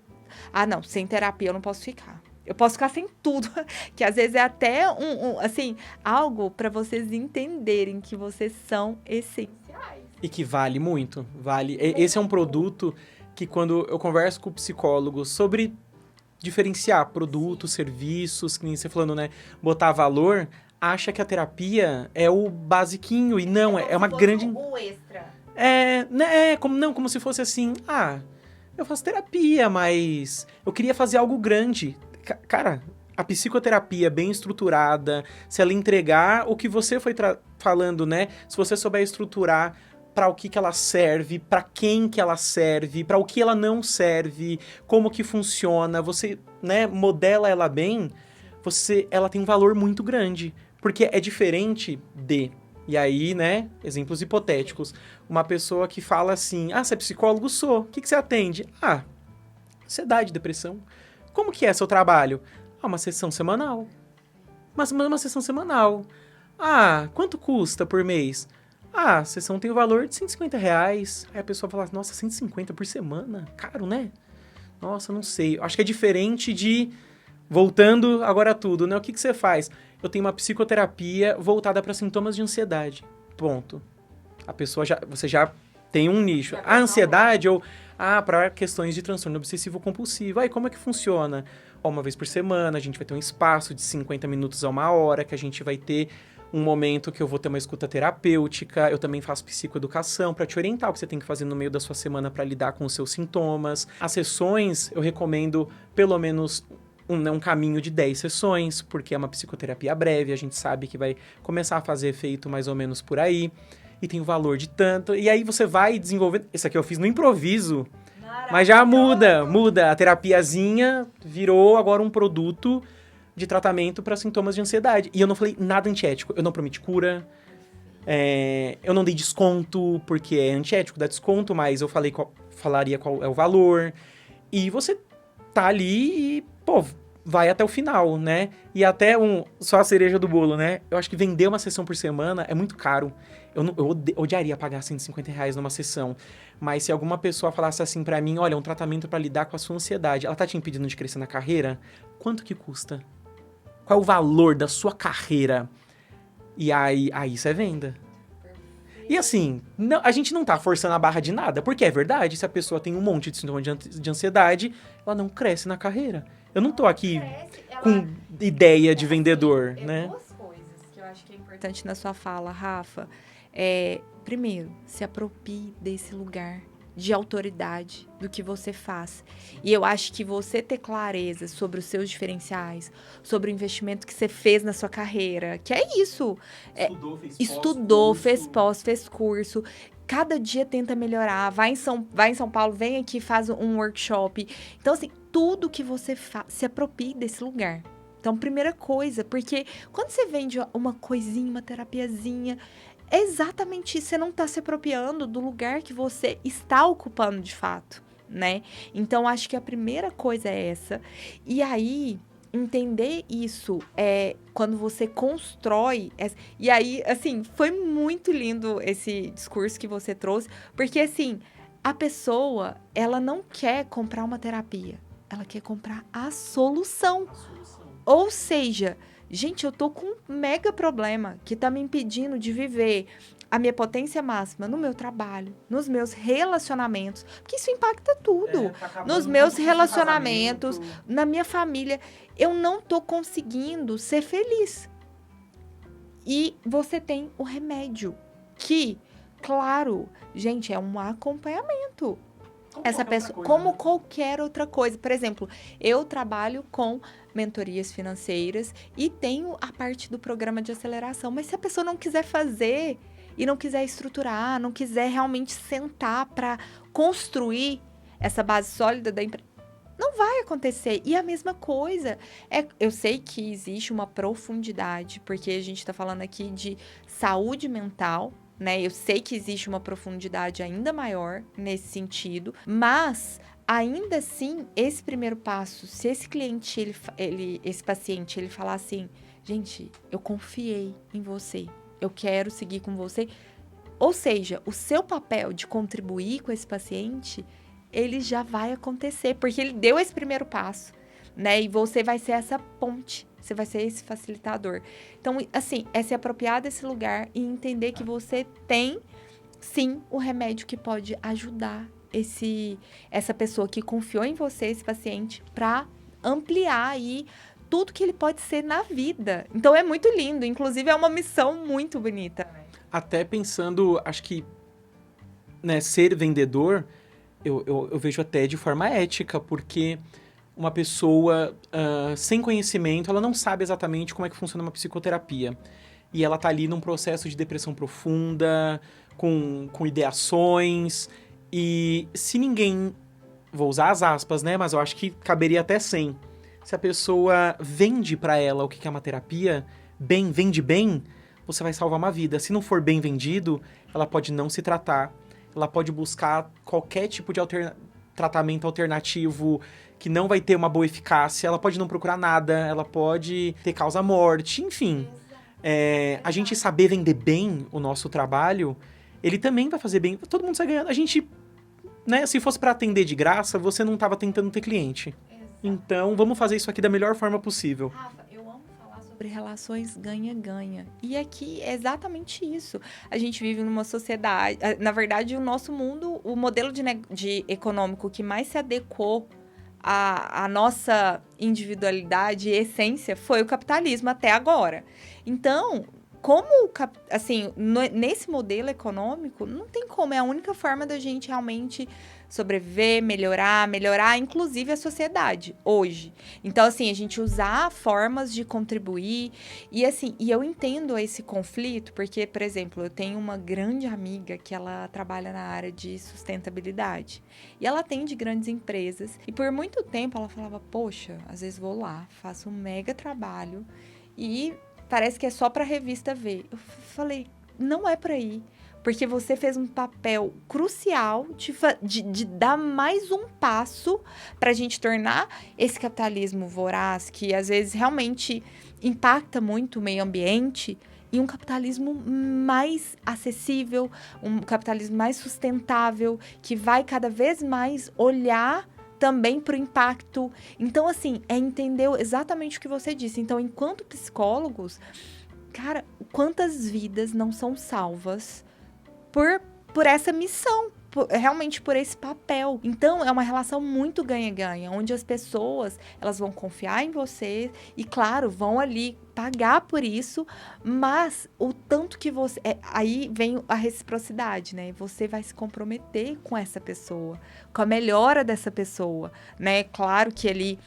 sem terapia eu não posso ficar. Eu posso ficar sem tudo, que às vezes é até assim, algo para vocês entenderem que vocês são essenciais. E que vale muito, vale. Esse é um produto que quando eu converso com o psicólogo sobre diferenciar produtos, serviços, que nem você falando, né, botar valor, acha que a terapia é o basiquinho, e não, é uma grande... O extra. Como se fosse assim, eu faço terapia, mas eu queria fazer algo grande. Cara, a psicoterapia bem estruturada, se ela entregar o que você foi falando, né? Se você souber estruturar para o que ela serve, para quem que ela serve, para o que ela não serve, como que funciona, você, né, modela ela bem, ela tem um valor muito grande, porque é diferente de... E aí, né, exemplos hipotéticos, uma pessoa que fala assim, você é psicólogo? Sou. O que você atende? Ansiedade, depressão. Como que é seu trabalho? Uma sessão semanal. Mas uma sessão semanal. Quanto custa por mês? A sessão tem o valor de R$150. Aí a pessoa fala, nossa, 150 por semana? Caro, né? Nossa, não sei. Acho que é diferente de... Voltando agora a tudo, né? O que você faz? Eu tenho uma psicoterapia voltada para sintomas de ansiedade. Ponto. A pessoa você já tem um nicho. A ansiedade ou para questões de transtorno obsessivo compulsivo. Aí como é que funciona? Uma vez por semana, a gente vai ter um espaço de 50 minutos a 1 hora, que a gente vai ter um momento que eu vou ter uma escuta terapêutica. Eu também faço psicoeducação para te orientar o que você tem que fazer no meio da sua semana para lidar com os seus sintomas. As sessões, eu recomendo pelo menos um caminho de 10 sessões, porque é uma psicoterapia breve, a gente sabe que vai começar a fazer efeito mais ou menos por aí, e tem o valor de tanto, e aí você vai desenvolvendo... Isso aqui eu fiz no improviso, mas já muda. A terapiazinha virou agora um produto de tratamento para sintomas de ansiedade. E eu não falei nada antiético, eu não prometi cura, eu não dei desconto, porque é antiético dar desconto, mas eu falaria qual é o valor, e você tá ali e, vai até o final, né? E até só a cereja do bolo, né? Eu acho que vender uma sessão por semana é muito caro. Eu odiaria pagar R$150 numa sessão. Mas se alguma pessoa falasse assim pra mim, olha, um tratamento pra lidar com a sua ansiedade, ela tá te impedindo de crescer na carreira? Quanto que custa? Qual é o valor da sua carreira? E aí isso é venda. E assim, a gente não tá forçando a barra de nada, porque é verdade, se a pessoa tem um monte de sintoma de ansiedade, ela não cresce na carreira. Eu não tô aqui com ideia de vendedor, né? Duas coisas que eu acho que é importante na sua fala, Rafa. Primeiro, se aproprie desse lugar de autoridade do que você faz. E eu acho que você ter clareza sobre os seus diferenciais, sobre o investimento que você fez na sua carreira, que é isso. Estudou, fez pós, fez curso. Cada dia tenta melhorar. Vai em São Paulo, vem aqui, faz um workshop. Então, assim, tudo que você faz, se aproprie desse lugar. Então, primeira coisa, porque quando você vende uma coisinha, uma terapiazinha, é exatamente isso, você não está se apropriando do lugar que você está ocupando de fato, né? Então, acho que a primeira coisa é essa. E aí, entender isso quando você constrói... E aí, assim, foi muito lindo esse discurso que você trouxe, porque, assim, a pessoa, ela não quer comprar uma terapia, ela quer comprar a solução. Ou seja... Gente, eu tô com um mega problema que tá me impedindo de viver a minha potência máxima no meu trabalho, nos meus relacionamentos, porque isso impacta tudo. Nos meus relacionamentos, na minha família. Eu não tô conseguindo ser feliz. E você tem o remédio, que, claro, gente, é um acompanhamento. Essa pessoa, como qualquer outra coisa. Por exemplo, eu trabalho com mentorias financeiras e tenho a parte do programa de aceleração. Mas se a pessoa não quiser fazer e não quiser estruturar, não quiser realmente sentar para construir essa base sólida da empresa, não vai acontecer. E a mesma coisa, eu sei que existe uma profundidade, porque a gente está falando aqui de saúde mental, né? Eu sei que existe uma profundidade ainda maior nesse sentido, mas ainda assim, esse primeiro passo, se esse cliente, esse paciente, ele falar assim, gente, eu confiei em você, eu quero seguir com você, ou seja, o seu papel de contribuir com esse paciente, ele já vai acontecer, porque ele deu esse primeiro passo, né? E você vai ser essa ponte. Você vai ser esse facilitador. Então, assim, é se apropriar desse lugar e entender que você tem, sim, o remédio que pode ajudar essa pessoa que confiou em você, esse paciente, para ampliar aí tudo que ele pode ser na vida. Então, é muito lindo. Inclusive, é uma missão muito bonita. Até pensando, acho que, né, ser vendedor, eu vejo até de forma ética, porque... uma pessoa sem conhecimento, ela não sabe exatamente como é que funciona uma psicoterapia. E ela tá ali num processo de depressão profunda, com ideações, e se ninguém, vou usar as aspas, né, mas eu acho que caberia até sem, se a pessoa vende pra ela o que é uma terapia, vende bem, você vai salvar uma vida. Se não for bem vendido, ela pode não se tratar, ela pode buscar qualquer tipo de tratamento alternativo que não vai ter uma boa eficácia, ela pode não procurar nada, ela pode ter causa-morte, enfim. A gente saber vender bem o nosso trabalho, ele também vai fazer bem, todo mundo sai ganhando. A gente, né, se fosse pra atender de graça, você não tava tentando ter cliente. Então, vamos fazer isso aqui da melhor forma possível. Rafa, eu amo falar sobre relações ganha-ganha. E aqui é exatamente isso. A gente vive numa sociedade... Na verdade, o nosso mundo, o modelo de econômico que mais se adequou à nossa individualidade e essência foi o capitalismo até agora. Então, nesse modelo econômico, não tem como. É a única forma da gente realmente sobreviver, melhorar, inclusive a sociedade, hoje. Então, assim, a gente usar formas de contribuir. E, assim, eu entendo esse conflito, porque, por exemplo, eu tenho uma grande amiga que ela trabalha na área de sustentabilidade. E ela atende grandes empresas. E por muito tempo ela falava, poxa, às vezes vou lá, faço um mega trabalho e parece que é só para a revista ver. Eu falei, não é para ir. Porque você fez um papel crucial de dar mais um passo para a gente tornar esse capitalismo voraz, que às vezes realmente impacta muito o meio ambiente, e um capitalismo mais acessível, um capitalismo mais sustentável, que vai cada vez mais olhar também para o impacto. Então, assim, é entender exatamente o que você disse. Então, enquanto psicólogos, cara, quantas vidas não são salvas por essa missão, realmente por esse papel. Então, é uma relação muito ganha-ganha, onde as pessoas, elas vão confiar em você e, claro, vão ali pagar por isso, mas o tanto que você... aí vem a reciprocidade, né? Você vai se comprometer com essa pessoa, com a melhora dessa pessoa, né? Claro que ele...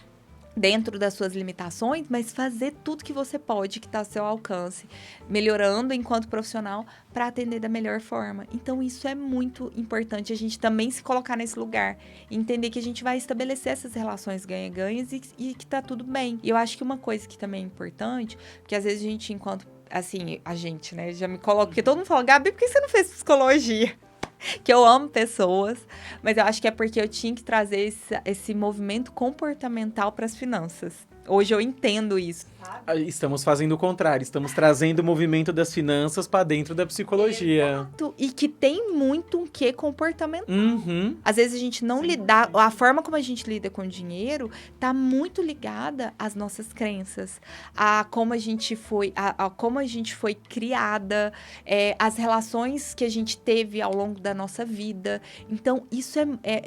dentro das suas limitações, mas fazer tudo que você pode, que está ao seu alcance, melhorando enquanto profissional para atender da melhor forma. Então, isso é muito importante, a gente também se colocar nesse lugar, entender que a gente vai estabelecer essas relações ganha-ganhas e que tá tudo bem. E eu acho que uma coisa que também é importante, porque às vezes a gente, enquanto, assim, a gente, né, já me coloca, porque todo mundo fala, Gabi, por que você não fez psicologia? Que eu amo pessoas, mas eu acho que é porque eu tinha que trazer esse movimento comportamental para as finanças. Hoje eu entendo isso, sabe? Estamos fazendo o contrário, estamos trazendo o movimento das finanças para dentro da psicologia. Exato. E que tem muito um quê comportamental. Uhum. Às vezes a gente não lidar, a forma como a gente lida com o dinheiro tá muito ligada às nossas crenças, a como a gente foi, a como a gente foi criada, as relações que a gente teve ao longo da nossa vida. Então, isso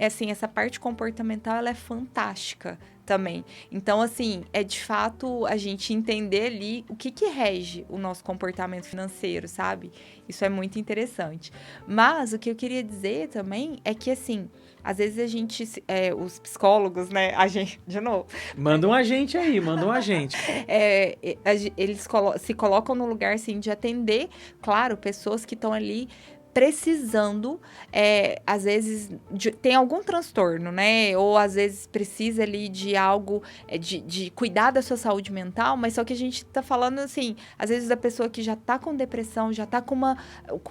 assim, essa parte comportamental, ela é fantástica também. Então, assim, é de fato a gente entender ali o que rege o nosso comportamento financeiro, sabe? Isso é muito interessante. Mas o que eu queria dizer também é que, assim, às vezes a gente, os psicólogos, né, a gente, de novo... Mandam a gente aí, mandam a gente. Eles se colocam no lugar, assim, de atender, claro, pessoas que estão ali precisando, às vezes, tem algum transtorno, né? Ou às vezes precisa ali de algo, de cuidar da sua saúde mental, mas só que a gente tá falando, assim, às vezes da pessoa que já tá com depressão, já tá com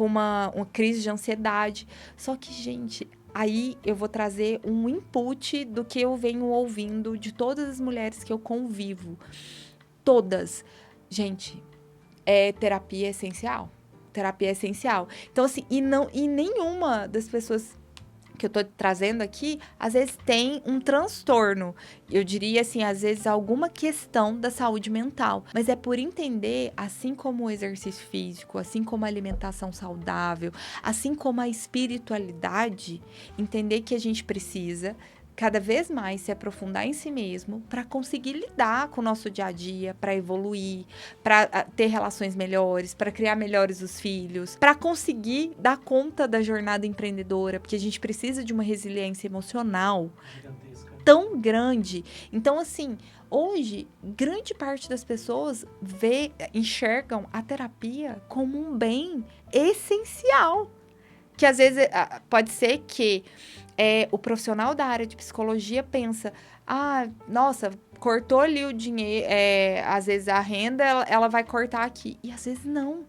uma crise de ansiedade. Só que, gente, aí eu vou trazer um input do que eu venho ouvindo de todas as mulheres que eu convivo. Todas. Gente, terapia é essencial. Terapia é essencial. Então, assim, e nenhuma das pessoas que eu tô trazendo aqui, às vezes tem um transtorno. Eu diria, assim, às vezes alguma questão da saúde mental. Mas é por entender, assim como o exercício físico, assim como a alimentação saudável, assim como a espiritualidade, entender que a gente precisa cada vez mais se aprofundar em si mesmo para conseguir lidar com o nosso dia a dia, para evoluir, para ter relações melhores, para criar melhores os filhos, para conseguir dar conta da jornada empreendedora, porque a gente precisa de uma resiliência emocional tão grande. Então, assim, hoje, grande parte das pessoas enxergam a terapia como um bem essencial. Que às vezes pode ser que o profissional da área de psicologia pensa, nossa, cortou ali o dinheiro, às vezes a renda, ela vai cortar aqui. E às vezes não.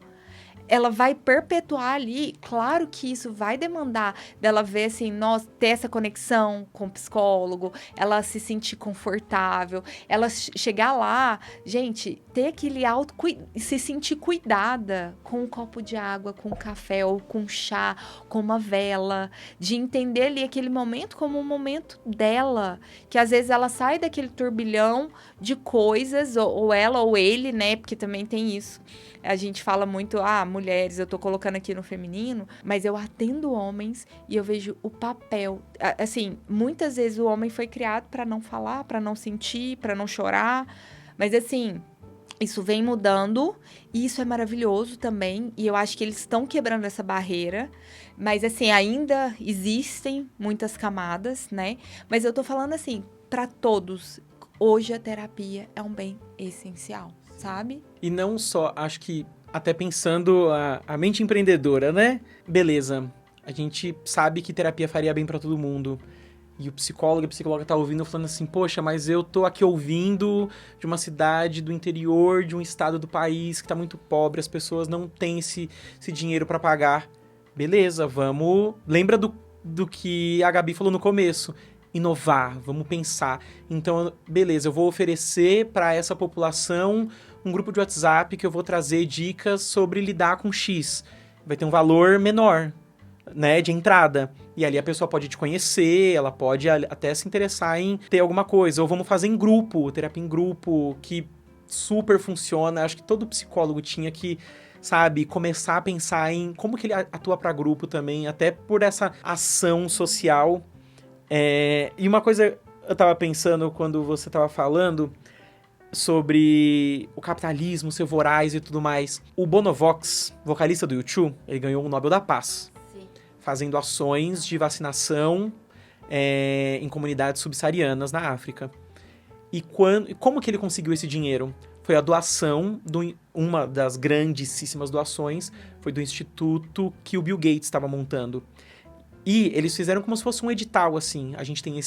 Ela vai perpetuar ali, claro que isso vai demandar dela ver, assim, ter essa conexão com o psicólogo, ela se sentir confortável, ela chegar lá, gente, ter aquele se sentir cuidada com um copo de água, com um café ou com um chá, com uma vela, de entender ali aquele momento como um momento dela, que às vezes ela sai daquele turbilhão de coisas, ou ela ou ele, né, porque também tem isso. A gente fala muito, mulheres, eu tô colocando aqui no feminino, mas eu atendo homens e eu vejo o papel. Assim, muitas vezes o homem foi criado para não falar, para não sentir, para não chorar, mas assim, isso vem mudando e isso é maravilhoso também, e eu acho que eles estão quebrando essa barreira, mas assim, ainda existem muitas camadas, né? Mas eu tô falando assim, para todos, hoje a terapia é um bem essencial. Sabe? E não só, acho que até pensando a mente empreendedora, né? Beleza, a gente sabe que terapia faria bem pra todo mundo. E o psicólogo e a psicóloga tá ouvindo falando assim, poxa, mas eu tô aqui ouvindo de uma cidade do interior, de um estado do país que tá muito pobre, as pessoas não têm esse dinheiro pra pagar. Beleza, vamos... Lembra do que a Gabi falou no começo. Inovar, vamos pensar. Então, beleza, eu vou oferecer para essa população um grupo de WhatsApp que eu vou trazer dicas sobre lidar com X. Vai ter um valor menor, né, de entrada. E ali a pessoa pode te conhecer, ela pode até se interessar em ter alguma coisa. Ou vamos fazer em grupo, terapia em grupo, que super funciona. Acho que todo psicólogo tinha que, sabe, começar a pensar em como que ele atua para grupo também, até por essa ação social. E uma coisa eu tava pensando quando você tava falando sobre o capitalismo ser voraz e tudo mais. O Bono Vox, vocalista do U2, ele ganhou o Nobel da Paz. Sim. Fazendo ações de vacinação em comunidades subsaarianas na África. E como que ele conseguiu esse dinheiro? Foi a doação, uma das grandíssimas doações, foi do instituto que o Bill Gates estava montando. E eles fizeram como se fosse um edital, assim. A gente tem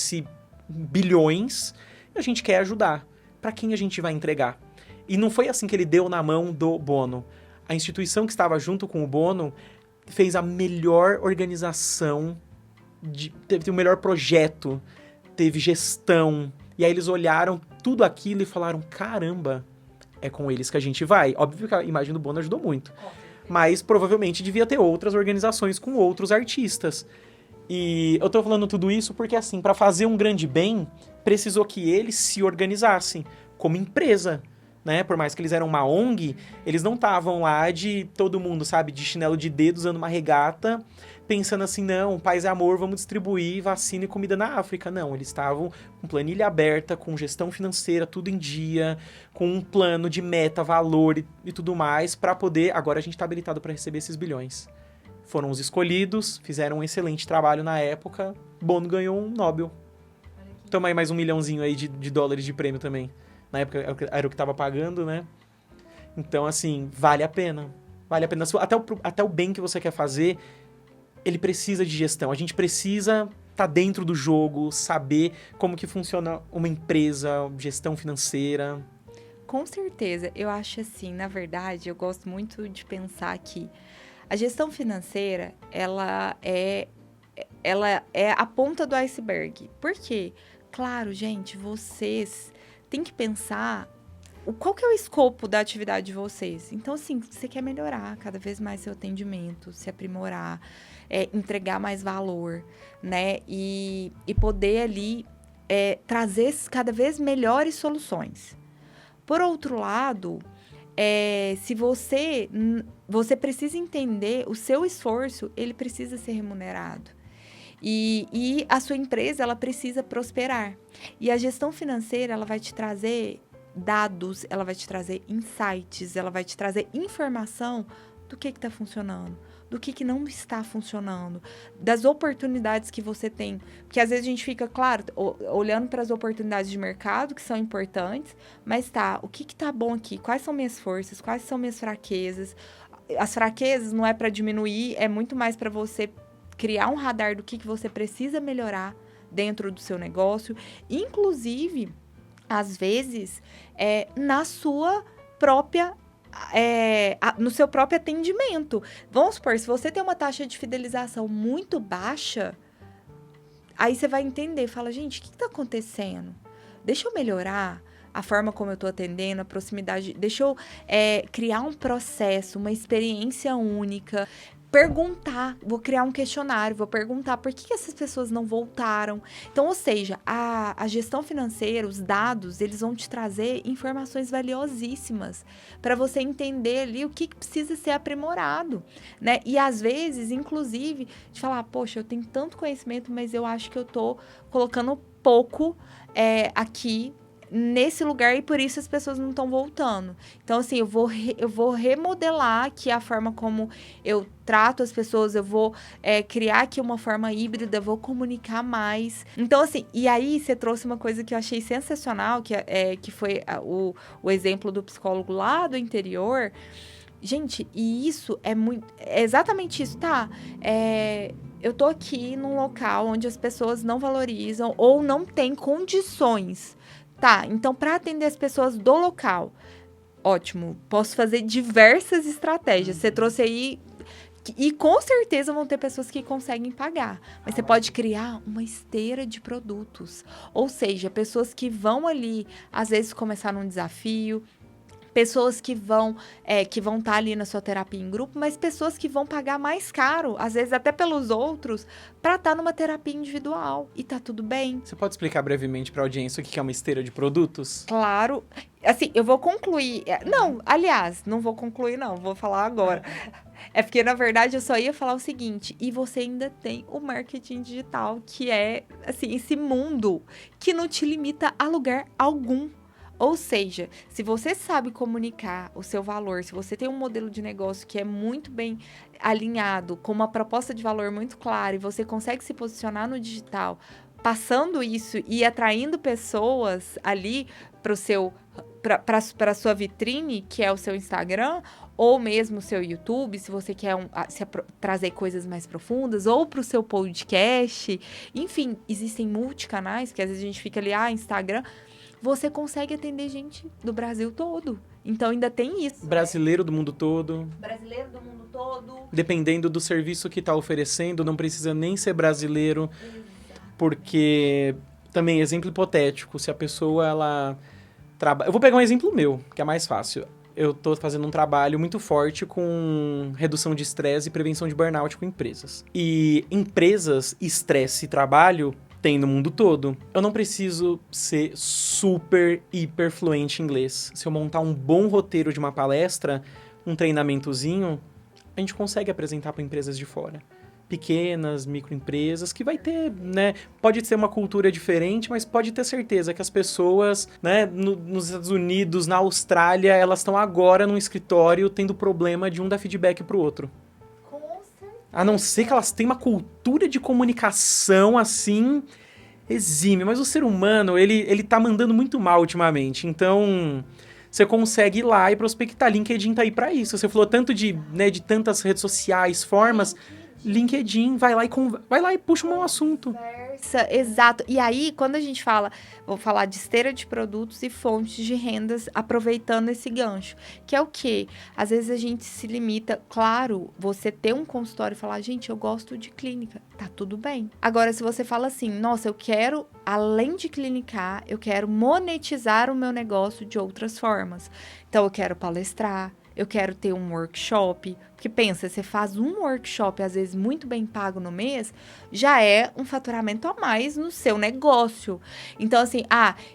bilhões e a gente quer ajudar. Para quem a gente vai entregar? E não foi assim que ele deu na mão do Bono. A instituição que estava junto com o Bono fez a melhor organização, teve o melhor projeto, teve gestão. E aí eles olharam tudo aquilo e falaram, caramba, é com eles que a gente vai. Óbvio que a imagem do Bono ajudou muito. Mas provavelmente devia ter outras organizações com outros artistas. E eu tô falando tudo isso porque, assim, para fazer um grande bem, precisou que eles se organizassem como empresa, né? Por mais que eles eram uma ONG, eles não estavam lá de todo mundo, sabe? De chinelo de dedo, usando uma regata, pensando assim, não, paz e amor, vamos distribuir vacina e comida na África. Não, eles estavam com planilha aberta, com gestão financeira, tudo em dia, com um plano de meta, valor e tudo mais, para poder... Agora a gente tá habilitado para receber esses bilhões. Foram os escolhidos, fizeram um excelente trabalho na época. Bono ganhou um Nobel. Toma aí mais $1 milhãozinho aí de dólares de prêmio também. Na época era o que tava pagando, né? Então, assim, vale a pena. Vale a pena. Até o bem que você quer fazer, ele precisa de gestão. A gente precisa estar dentro do jogo, saber como que funciona uma empresa, gestão financeira. Com certeza. Eu acho assim, na verdade, eu gosto muito de pensar que a gestão financeira, ela é a ponta do iceberg. Por quê? Claro, gente, vocês têm que pensar qual que é o escopo da atividade de vocês. Então, assim, você quer melhorar cada vez mais seu atendimento, se aprimorar, entregar mais valor, né? E poder ali trazer cada vez melhores soluções. Por outro lado, se você precisa entender o seu esforço, ele precisa ser remunerado. E a sua empresa, ela precisa prosperar. E a gestão financeira, ela vai te trazer dados, ela vai te trazer insights, ela vai te trazer informação do que está funcionando. do que não está funcionando, das oportunidades que você tem. Porque às vezes a gente fica, claro, olhando para as oportunidades de mercado, que são importantes, mas o que tá bom aqui? Quais são minhas forças? Quais são minhas fraquezas? As fraquezas não é para diminuir, é muito mais para você criar um radar do que você precisa melhorar dentro do seu negócio, inclusive, às vezes, na sua própria no seu próprio atendimento. Vamos supor, se você tem uma taxa de fidelização muito baixa, aí você vai entender, fala, gente, o que está acontecendo? Deixa eu melhorar a forma como eu estou atendendo, a proximidade, deixa eu criar um processo, uma experiência única, perguntar, vou criar um questionário, vou perguntar por que essas pessoas não voltaram. Então, ou seja, a gestão financeira, os dados, eles vão te trazer informações valiosíssimas para você entender ali o que precisa ser aprimorado, né? E às vezes, inclusive, de falar, poxa, eu tenho tanto conhecimento, mas eu acho que eu tô colocando pouco aqui nesse lugar e por isso as pessoas não estão voltando. Então, assim, eu vou remodelar aqui a forma como eu trato as pessoas, eu vou criar aqui uma forma híbrida, vou comunicar mais. Então, assim, e aí você trouxe uma coisa que eu achei sensacional, que foi o exemplo do psicólogo lá do interior. Gente, e isso é exatamente isso, tá? Eu tô aqui num local onde as pessoas não valorizam ou não têm condições. Tá, então para atender as pessoas do local, ótimo, posso fazer diversas estratégias. Você trouxe aí, e com certeza vão ter pessoas que conseguem pagar. Mas você pode criar uma esteira de produtos. Ou seja, pessoas que vão ali, às vezes, começar num desafio, pessoas que vão estar ali na sua terapia em grupo, mas pessoas que vão pagar mais caro, às vezes até pelos outros, para estar numa terapia individual. E tá tudo bem. Você pode explicar brevemente para a audiência o que é uma esteira de produtos? Claro. Assim, eu vou concluir. Não, aliás, não vou concluir, não. Vou falar agora. É porque, na verdade, eu só ia falar o seguinte. E você ainda tem o marketing digital, que é, assim, esse mundo que não te limita a lugar algum. Ou seja, se você sabe comunicar o seu valor, se você tem um modelo de negócio que é muito bem alinhado, com uma proposta de valor muito clara, e você consegue se posicionar no digital, passando isso e atraindo pessoas ali para a sua vitrine, que é o seu Instagram, ou mesmo o seu YouTube, se você quer trazer coisas mais profundas, ou para o seu podcast. Enfim, existem multicanais, que às vezes a gente fica ali, Instagram. Você consegue atender gente do Brasil todo. Então, ainda tem isso. Brasileiro do mundo todo. Brasileiro do mundo todo. Dependendo do serviço que está oferecendo, não precisa nem ser brasileiro. Exato. Porque, também, exemplo hipotético, se a pessoa, ela trabalha... Eu vou pegar um exemplo meu, que é mais fácil. Eu estou fazendo um trabalho muito forte com redução de estresse e prevenção de burnout com empresas. E empresas, estresse e trabalho... tem no mundo todo. Eu não preciso ser super, hiper fluente em inglês. Se eu montar um bom roteiro de uma palestra, um treinamentozinho, a gente consegue apresentar para empresas de fora. Pequenas, microempresas, que vai ter, né? Pode ser uma cultura diferente, mas pode ter certeza que as pessoas, né, nos Estados Unidos, na Austrália, elas estão agora num escritório tendo problema de um dar feedback pro outro. A não ser que elas tenham uma cultura de comunicação, assim, exímia. Mas o ser humano, ele tá mandando muito mal ultimamente. Então, você consegue ir lá e prospectar. LinkedIn tá aí pra isso. Você falou tanto de tantas redes sociais, formas... LinkedIn, vai lá e puxa um assunto. Exato. E aí, quando a gente vou falar de esteira de produtos e fontes de rendas, aproveitando esse gancho, que é o quê? Às vezes a gente se limita, claro, você ter um consultório e falar, gente, eu gosto de clínica, tá tudo bem. Agora, se você fala assim, nossa, eu quero, além de clinicar, eu quero monetizar o meu negócio de outras formas. Então, eu quero palestrar, eu quero ter um workshop. Porque pensa, você faz um workshop, às vezes muito bem pago no mês, já é um faturamento a mais no seu negócio. Então, assim,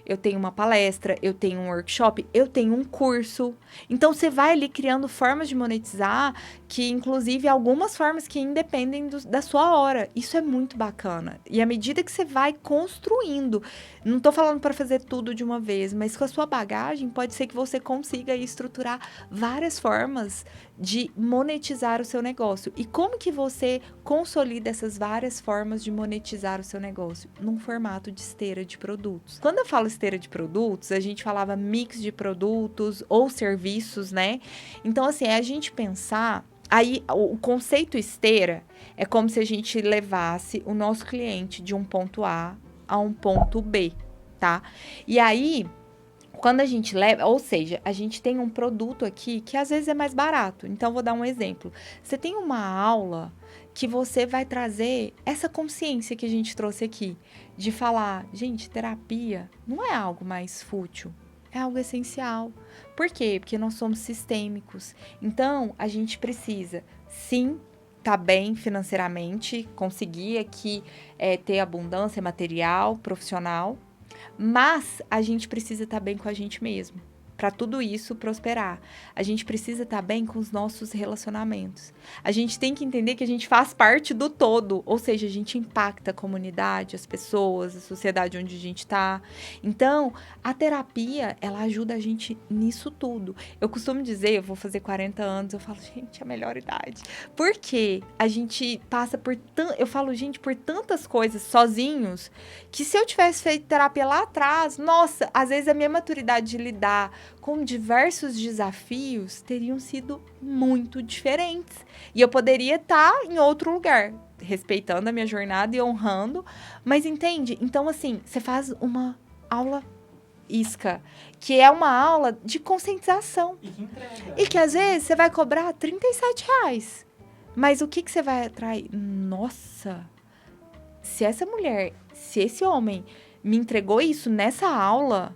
eu tenho uma palestra, eu tenho um workshop, eu tenho um curso. Então, você vai ali criando formas de monetizar, que inclusive algumas formas que independem da sua hora. Isso é muito bacana. E à medida que você vai construindo, não tô falando para fazer tudo de uma vez, mas com a sua bagagem, pode ser que você consiga aí estruturar várias formas de monetizar o seu negócio. E como que você consolida essas várias formas de monetizar o seu negócio? Num formato de esteira de produtos. Quando eu falo esteira de produtos, a gente falava mix de produtos ou serviços, né? Então, assim, é a gente pensar... Aí, o conceito esteira é como se a gente levasse o nosso cliente de um ponto A a um ponto B, tá? E aí... Quando a gente leva, ou seja, a gente tem um produto aqui que às vezes é mais barato. Então, vou dar um exemplo. Você tem uma aula que você vai trazer essa consciência que a gente trouxe aqui, de falar, gente, terapia não é algo mais fútil, é algo essencial. Por quê? Porque nós somos sistêmicos. Então, a gente precisa, sim, tá bem financeiramente, conseguir aqui ter abundância material, profissional, mas a gente precisa estar bem com a gente mesmo. Para tudo isso prosperar, a gente precisa estar bem com os nossos relacionamentos. A gente tem que entender que a gente faz parte do todo, ou seja, a gente impacta a comunidade, as pessoas, a sociedade onde a gente está. Então, a terapia, ela ajuda a gente nisso tudo. Eu costumo dizer, eu vou fazer 40 anos, eu falo, gente, é a melhor idade. Porque a gente passa por eu falo, gente, por tantas coisas sozinhos, que se eu tivesse feito terapia lá atrás, nossa, às vezes a minha maturidade de lidar com diversos desafios teriam sido muito diferentes. E eu poderia estar em outro lugar, respeitando a minha jornada e honrando. Mas entende? Então, assim, você faz uma aula isca, que é uma aula de conscientização. E que às vezes você vai cobrar R$ 37. Mas o que você vai atrair? Nossa, se essa mulher, se esse homem me entregou isso nessa aula...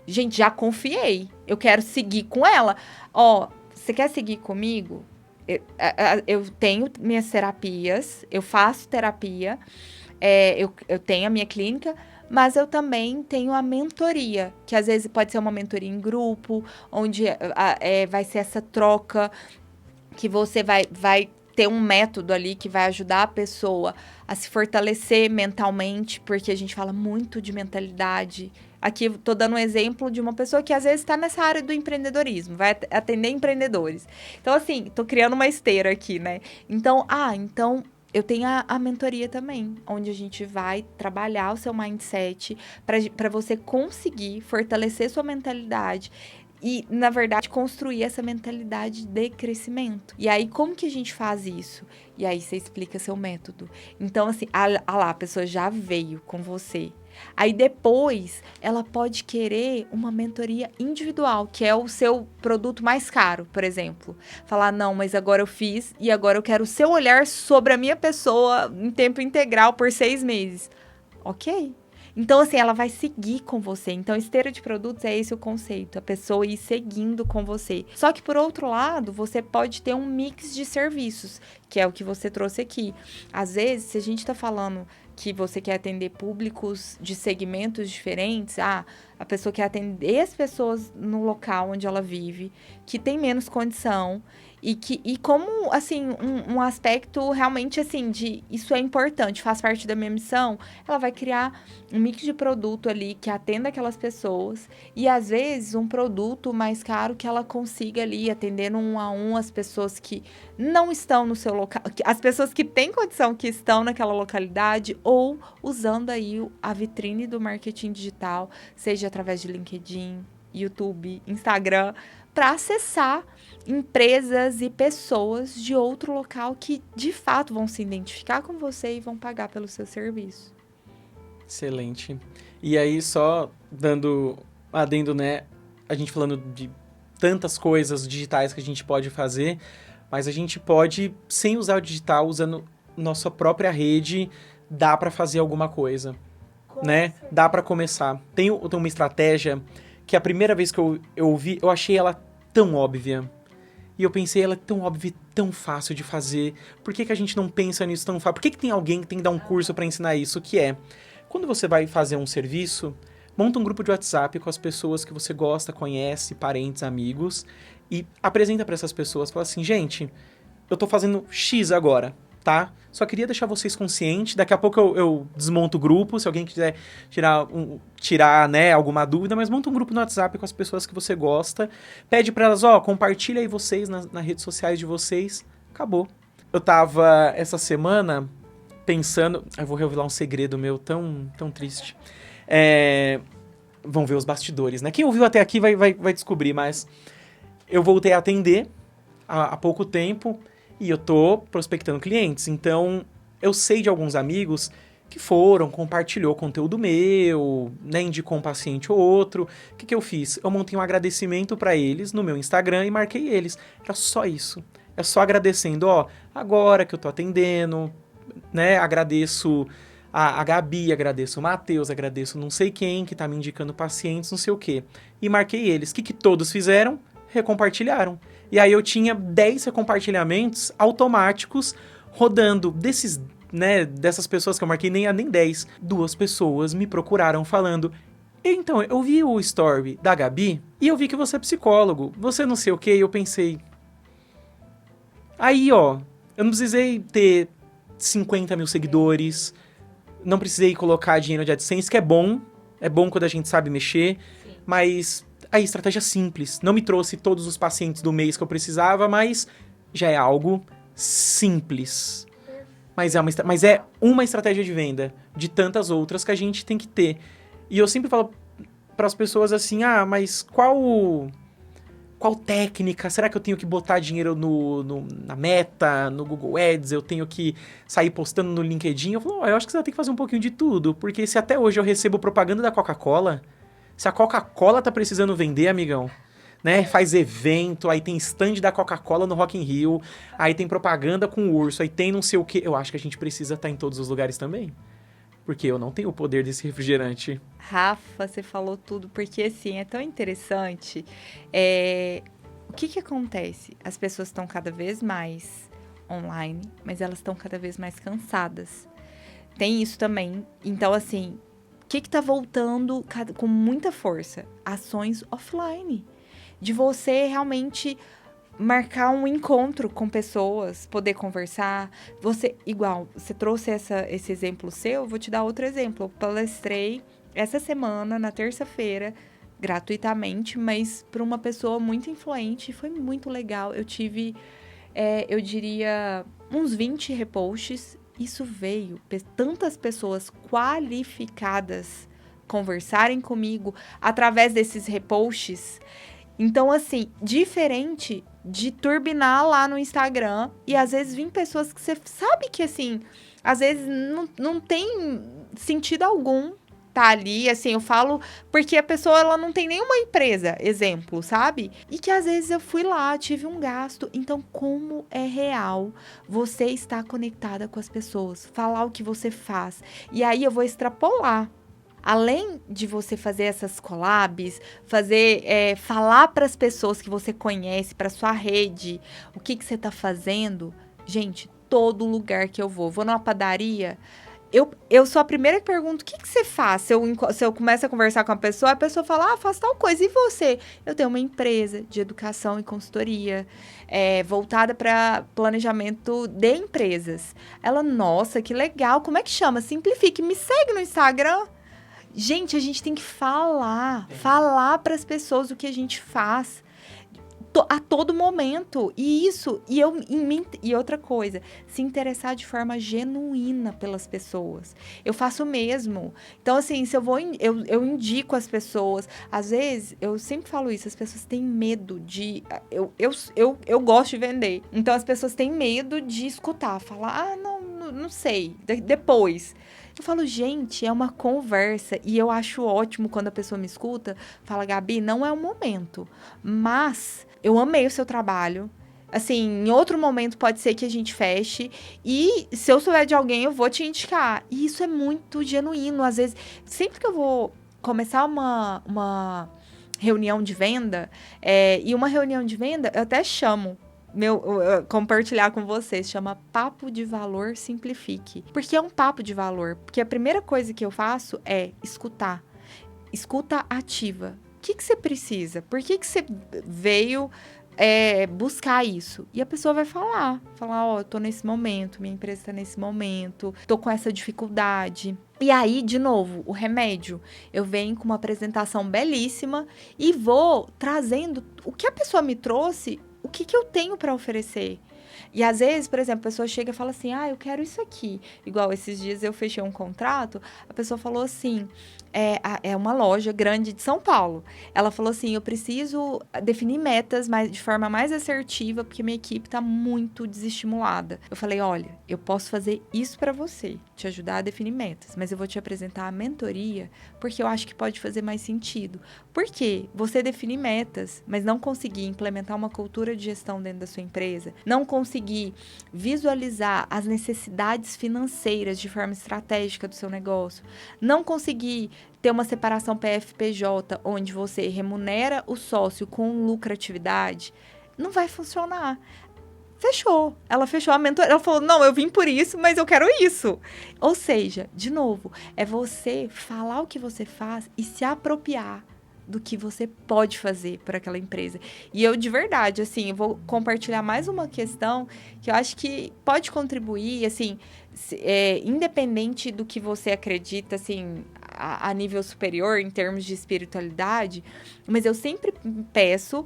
Gente, já confiei. Eu quero seguir com ela. Ó, você quer seguir comigo? Eu tenho minhas terapias, eu faço terapia, eu tenho a minha clínica, mas eu também tenho a mentoria, que às vezes pode ser uma mentoria em grupo, onde vai ser essa troca, que você vai ter um método ali que vai ajudar a pessoa a se fortalecer mentalmente, porque a gente fala muito de mentalidade. Aqui estou dando um exemplo de uma pessoa que às vezes está nessa área do empreendedorismo, vai atender empreendedores. Então, assim, estou criando uma esteira aqui, né? Então, eu tenho a mentoria também, onde a gente vai trabalhar o seu mindset para você conseguir fortalecer sua mentalidade e, na verdade, construir essa mentalidade de crescimento. E aí, como que a gente faz isso? E aí, você explica seu método. Então, assim, a pessoa já veio com você. Aí, depois, ela pode querer uma mentoria individual, que é o seu produto mais caro, por exemplo. Falar, não, mas agora eu fiz e agora eu quero o seu olhar sobre a minha pessoa em tempo integral por 6 meses. Ok. Então, assim, ela vai seguir com você. Então, esteira de produtos é esse o conceito. A pessoa ir seguindo com você. Só que, por outro lado, você pode ter um mix de serviços, que é o que você trouxe aqui. Às vezes, se a gente está falando que você quer atender públicos de segmentos diferentes, a pessoa quer atender as pessoas no local onde ela vive, que tem menos condição, e como, assim, um aspecto realmente, assim, de isso é importante, faz parte da minha missão, ela vai criar um mix de produto ali que atenda aquelas pessoas e, às vezes, um produto mais caro que ela consiga ali atender um a um as pessoas que não estão no seu local, as pessoas que têm condição que estão naquela localidade ou usando aí a vitrine do marketing digital, seja através de LinkedIn, YouTube, Instagram, para acessar empresas e pessoas de outro local que, de fato, vão se identificar com você e vão pagar pelo seu serviço. Excelente. E aí, só dando adendo, né? A gente falando de tantas coisas digitais que a gente pode fazer, mas a gente pode, sem usar o digital, usando nossa própria rede, dá para fazer alguma coisa, né? Dá para começar. Tem uma estratégia que a primeira vez que eu ouvi, eu achei ela tão óbvia. E eu pensei, ela é tão óbvia e tão fácil de fazer. Por que a gente não pensa nisso tão fácil? Por que tem alguém que tem que dar um curso para ensinar isso? Que é, quando você vai fazer um serviço, monta um grupo de WhatsApp com as pessoas que você gosta, conhece, parentes, amigos, e apresenta para essas pessoas, fala assim, gente, eu tô fazendo X agora. tá? Só queria deixar vocês conscientes. Daqui a pouco eu desmonto o grupo, se alguém quiser tirar, né, alguma dúvida, mas monta um grupo no WhatsApp com as pessoas que você gosta. Pede pra elas, compartilha aí vocês nas redes sociais de vocês. Acabou. Eu tava, essa semana, pensando... Eu vou revelar um segredo meu tão triste. Vão ver os bastidores, né? Quem ouviu até aqui vai descobrir, mas... Eu voltei a atender há pouco tempo e eu tô prospectando clientes. Então, eu sei de alguns amigos que compartilhou conteúdo meu, né, indicou um paciente ou outro. O que eu fiz? Eu montei um agradecimento para eles no meu Instagram e marquei eles. Era só isso. É só agradecendo, agora que eu tô atendendo, né, agradeço a Gabi, agradeço o Matheus, agradeço não sei quem que tá me indicando pacientes, não sei o quê. E marquei eles. O que todos fizeram? Recompartilharam. E aí eu tinha 10 recompartilhamentos automáticos rodando. Dessas pessoas que eu marquei, nem 10. 2 pessoas me procuraram falando: então, eu vi o story da Gabi e eu vi que você é psicólogo. Você não sei o quê. E eu pensei... Aí, eu não precisei ter 50 mil seguidores. Não precisei colocar dinheiro de AdSense, que é bom. É bom quando a gente sabe mexer. Sim. Mas... Aí, estratégia simples. Não me trouxe todos os pacientes do mês que eu precisava, mas já é algo simples. Mas é uma estratégia de venda de tantas outras que a gente tem que ter. E eu sempre falo para as pessoas assim, mas qual técnica? Será que eu tenho que botar dinheiro na Meta, no Google Ads? Eu tenho que sair postando no LinkedIn? Eu falo, eu acho que você vai ter que fazer um pouquinho de tudo. Porque se até hoje eu recebo propaganda da Coca-Cola... Se a Coca-Cola tá precisando vender, amigão, né? Faz evento, aí tem stand da Coca-Cola no Rock in Rio, aí tem propaganda com o urso, aí tem não sei o quê. Eu acho que a gente precisa estar em todos os lugares também. Porque eu não tenho o poder desse refrigerante. Rafa, você falou tudo, porque assim, é tão interessante. O que acontece? As pessoas estão cada vez mais online, mas elas estão cada vez mais cansadas. Tem isso também. Então, assim... O que tá voltando com muita força? Ações offline. De você realmente marcar um encontro com pessoas, poder conversar. Você trouxe esse exemplo seu, eu vou te dar outro exemplo. Eu palestrei essa semana, na terça-feira, gratuitamente, mas para uma pessoa muito influente. Foi muito legal. Eu tive, eu diria, uns 20 reposts. Isso veio, tantas pessoas qualificadas conversarem comigo através desses reposts. Então, assim, diferente de turbinar lá no Instagram e às vezes vir pessoas que você sabe que, assim, às vezes não tem sentido algum tá ali, assim, eu falo porque a pessoa, ela não tem nenhuma empresa, exemplo, sabe? E que às vezes eu fui lá, tive um gasto. Então, como é real você estar conectada com as pessoas, falar o que você faz. E aí eu vou extrapolar. Além de você fazer essas collabs, falar para as pessoas que você conhece, para sua rede, o que você tá fazendo, gente, todo lugar que eu vou numa padaria, eu sou a primeira que pergunto, o que você faz? Se eu começo a conversar com a pessoa fala, faço tal coisa. E você? Eu tenho uma empresa de educação e consultoria voltada para planejamento de empresas. Ela, nossa, que legal. Como é que chama? Simplifique. Me segue no Instagram. Gente, a gente tem que falar para as pessoas o que a gente faz a todo momento. E outra coisa, se interessar de forma genuína pelas pessoas. Eu faço o mesmo. Então, assim, se eu indico as pessoas. Às vezes, eu sempre falo isso, as pessoas têm medo de... Eu gosto de vender. Então, as pessoas têm medo de escutar, falar, não sei, depois. Eu falo, gente, é uma conversa. E eu acho ótimo quando a pessoa me escuta, fala, Gabi, não é o momento, mas eu amei o seu trabalho. Assim, em outro momento pode ser que a gente feche. E se eu souber de alguém, eu vou te indicar. E isso é muito genuíno. Às vezes, sempre que eu vou começar uma reunião de venda, e uma reunião de venda, eu até chamo compartilhar com vocês, chama Papo de Valor Simplifique. Porque é um papo de valor. Porque a primeira coisa que eu faço é escutar. Escuta ativa. O que você precisa? Por que você veio buscar isso. E a pessoa vai falar, ó, eu tô nesse momento, minha empresa tá nesse momento, tô com essa dificuldade. E aí, de novo, o remédio. Eu venho com uma apresentação belíssima e vou trazendo o que a pessoa me trouxe, o que eu tenho para oferecer. E às vezes, por exemplo, a pessoa chega e fala assim, eu quero isso aqui. Igual esses dias eu fechei um contrato, a pessoa falou assim, é uma loja grande de São Paulo. Ela falou assim, eu preciso definir metas de forma mais assertiva, porque minha equipe está muito desestimulada. Eu falei, olha, eu posso fazer isso para você, te ajudar a definir metas, mas eu vou te apresentar a mentoria, porque eu acho que pode fazer mais sentido. Por quê? Você definir metas, mas não conseguir implementar uma cultura de gestão dentro da sua empresa, não conseguir visualizar as necessidades financeiras de forma estratégica do seu negócio, não conseguir ter uma separação PF-PJ, onde você remunera o sócio com lucratividade, não vai funcionar. Fechou. Ela fechou a mentoria. Ela falou, não, eu vim por isso, mas eu quero isso. Ou seja, de novo, é você falar o que você faz e se apropriar do que você pode fazer por aquela empresa. E eu, de verdade, assim, eu vou compartilhar mais uma questão que eu acho que pode contribuir, assim, independente do que você acredita, assim, a nível superior, em termos de espiritualidade, mas eu sempre peço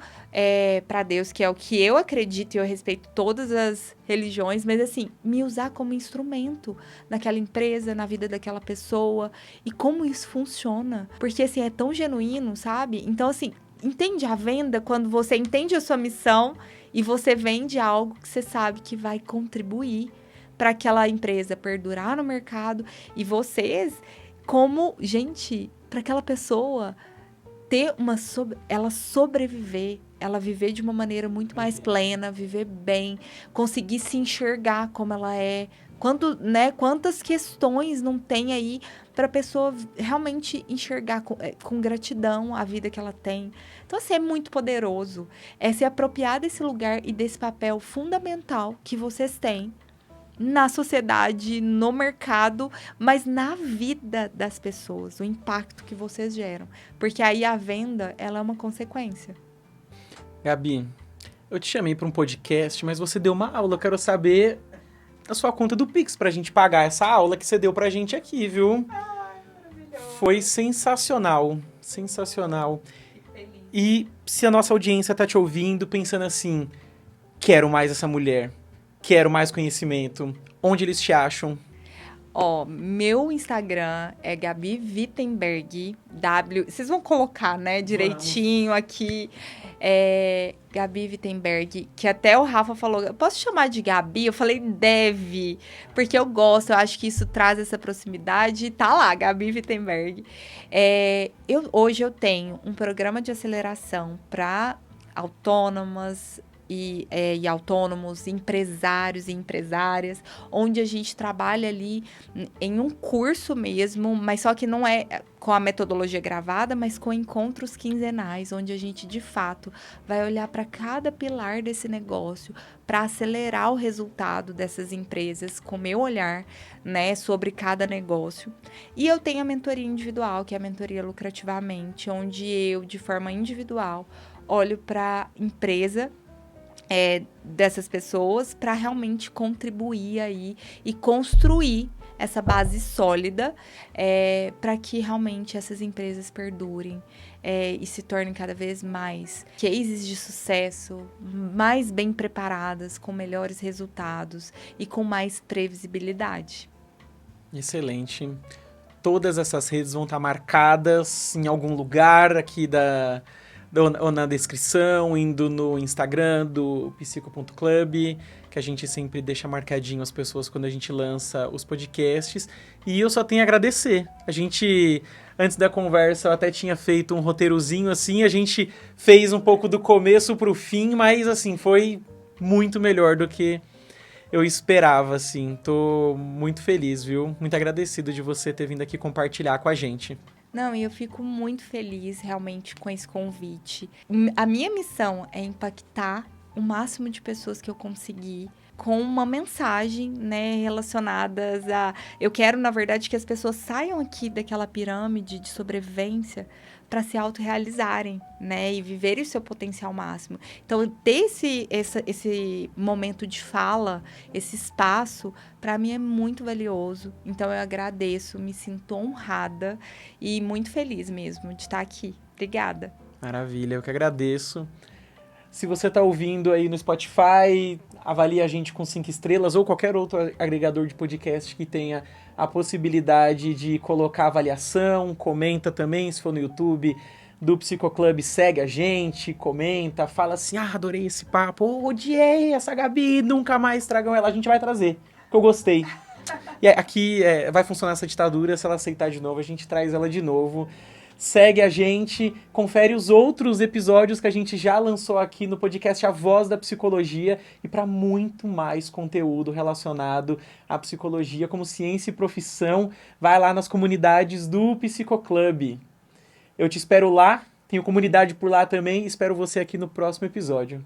para Deus, que é o que eu acredito, e eu respeito todas as religiões, mas assim, me usar como instrumento naquela empresa, na vida daquela pessoa, e como isso funciona. Porque assim, é tão genuíno, sabe? Então assim, entende a venda quando você entende a sua missão e você vende algo que você sabe que vai contribuir para aquela empresa perdurar no mercado e vocês, como, gente, para aquela pessoa ter ela sobreviver, ela viver de uma maneira muito mais plena, viver bem, conseguir se enxergar como ela é. Quantas questões não tem aí para a pessoa realmente enxergar com gratidão a vida que ela tem. Então, assim, é muito poderoso. É se apropriar desse lugar e desse papel fundamental que vocês têm na sociedade, no mercado, mas na vida das pessoas, o impacto que vocês geram. Porque aí a venda, ela é uma consequência. Gabi, eu te chamei para um podcast, mas você deu uma aula. Eu quero saber a sua conta do Pix pra gente pagar essa aula que você deu pra gente aqui, viu? Ai, maravilhoso. Foi sensacional, sensacional. Fico feliz. E se a nossa audiência tá te ouvindo, pensando assim, quero mais essa mulher, quero mais conhecimento, onde eles te acham? Meu Instagram é Gabi Wittenberg, Vocês vão colocar, né, direitinho aqui. Gabi Wittenberg, que até o Rafa falou, posso chamar de Gabi? Eu falei, deve, porque eu gosto, eu acho que isso traz essa proximidade. E tá lá, Gabi Wittenberg. Hoje eu tenho um programa de aceleração para autônomas, e autônomos, empresários e empresárias, onde a gente trabalha ali em um curso mesmo, mas só que não é com a metodologia gravada, mas com encontros quinzenais, onde a gente, de fato, vai olhar para cada pilar desse negócio, para acelerar o resultado dessas empresas, com o meu olhar, né, sobre cada negócio. E eu tenho a mentoria individual, que é a mentoria Lucrativamente, onde eu, de forma individual, olho para a empresa dessas pessoas para realmente contribuir aí e construir essa base sólida para que realmente essas empresas perdurem e se tornem cada vez mais cases de sucesso, mais bem preparadas, com melhores resultados e com mais previsibilidade. Excelente. Todas essas redes vão estar marcadas em algum lugar aqui ou na descrição, indo no Instagram do psico.club, que a gente sempre deixa marcadinho as pessoas quando a gente lança os podcasts. E eu só tenho a agradecer. A gente, antes da conversa, eu até tinha feito um roteirozinho assim, a gente fez um pouco do começo pro fim, mas assim, foi muito melhor do que eu esperava, assim. Tô muito feliz, viu? Muito agradecido de você ter vindo aqui compartilhar com a gente. Não, e eu fico muito feliz realmente com esse convite. A minha missão é impactar o máximo de pessoas que eu conseguir com uma mensagem, né, relacionadas a... Eu quero, na verdade, que as pessoas saiam aqui daquela pirâmide de sobrevivência para se autorrealizarem, né, e viverem o seu potencial máximo. Então, ter esse momento de fala, esse espaço, para mim é muito valioso. Então, eu agradeço, me sinto honrada e muito feliz mesmo de estar aqui. Obrigada. Maravilha, eu que agradeço. Se você está ouvindo aí no Spotify, avalie a gente com 5 estrelas ou qualquer outro agregador de podcast que tenha a possibilidade de colocar avaliação, comenta também, se for no YouTube do Psicoclub, segue a gente, comenta, fala assim, adorei esse papo, odiei essa Gabi, nunca mais tragam ela, a gente vai trazer, porque eu gostei. E aqui vai funcionar essa ditadura, se ela aceitar de novo, a gente traz ela de novo. Segue a gente, confere os outros episódios que a gente já lançou aqui no podcast A Voz da Psicologia e para muito mais conteúdo relacionado à psicologia como ciência e profissão, vai lá nas comunidades do Psicoclub. Eu te espero lá, tenho comunidade por lá também, espero você aqui no próximo episódio.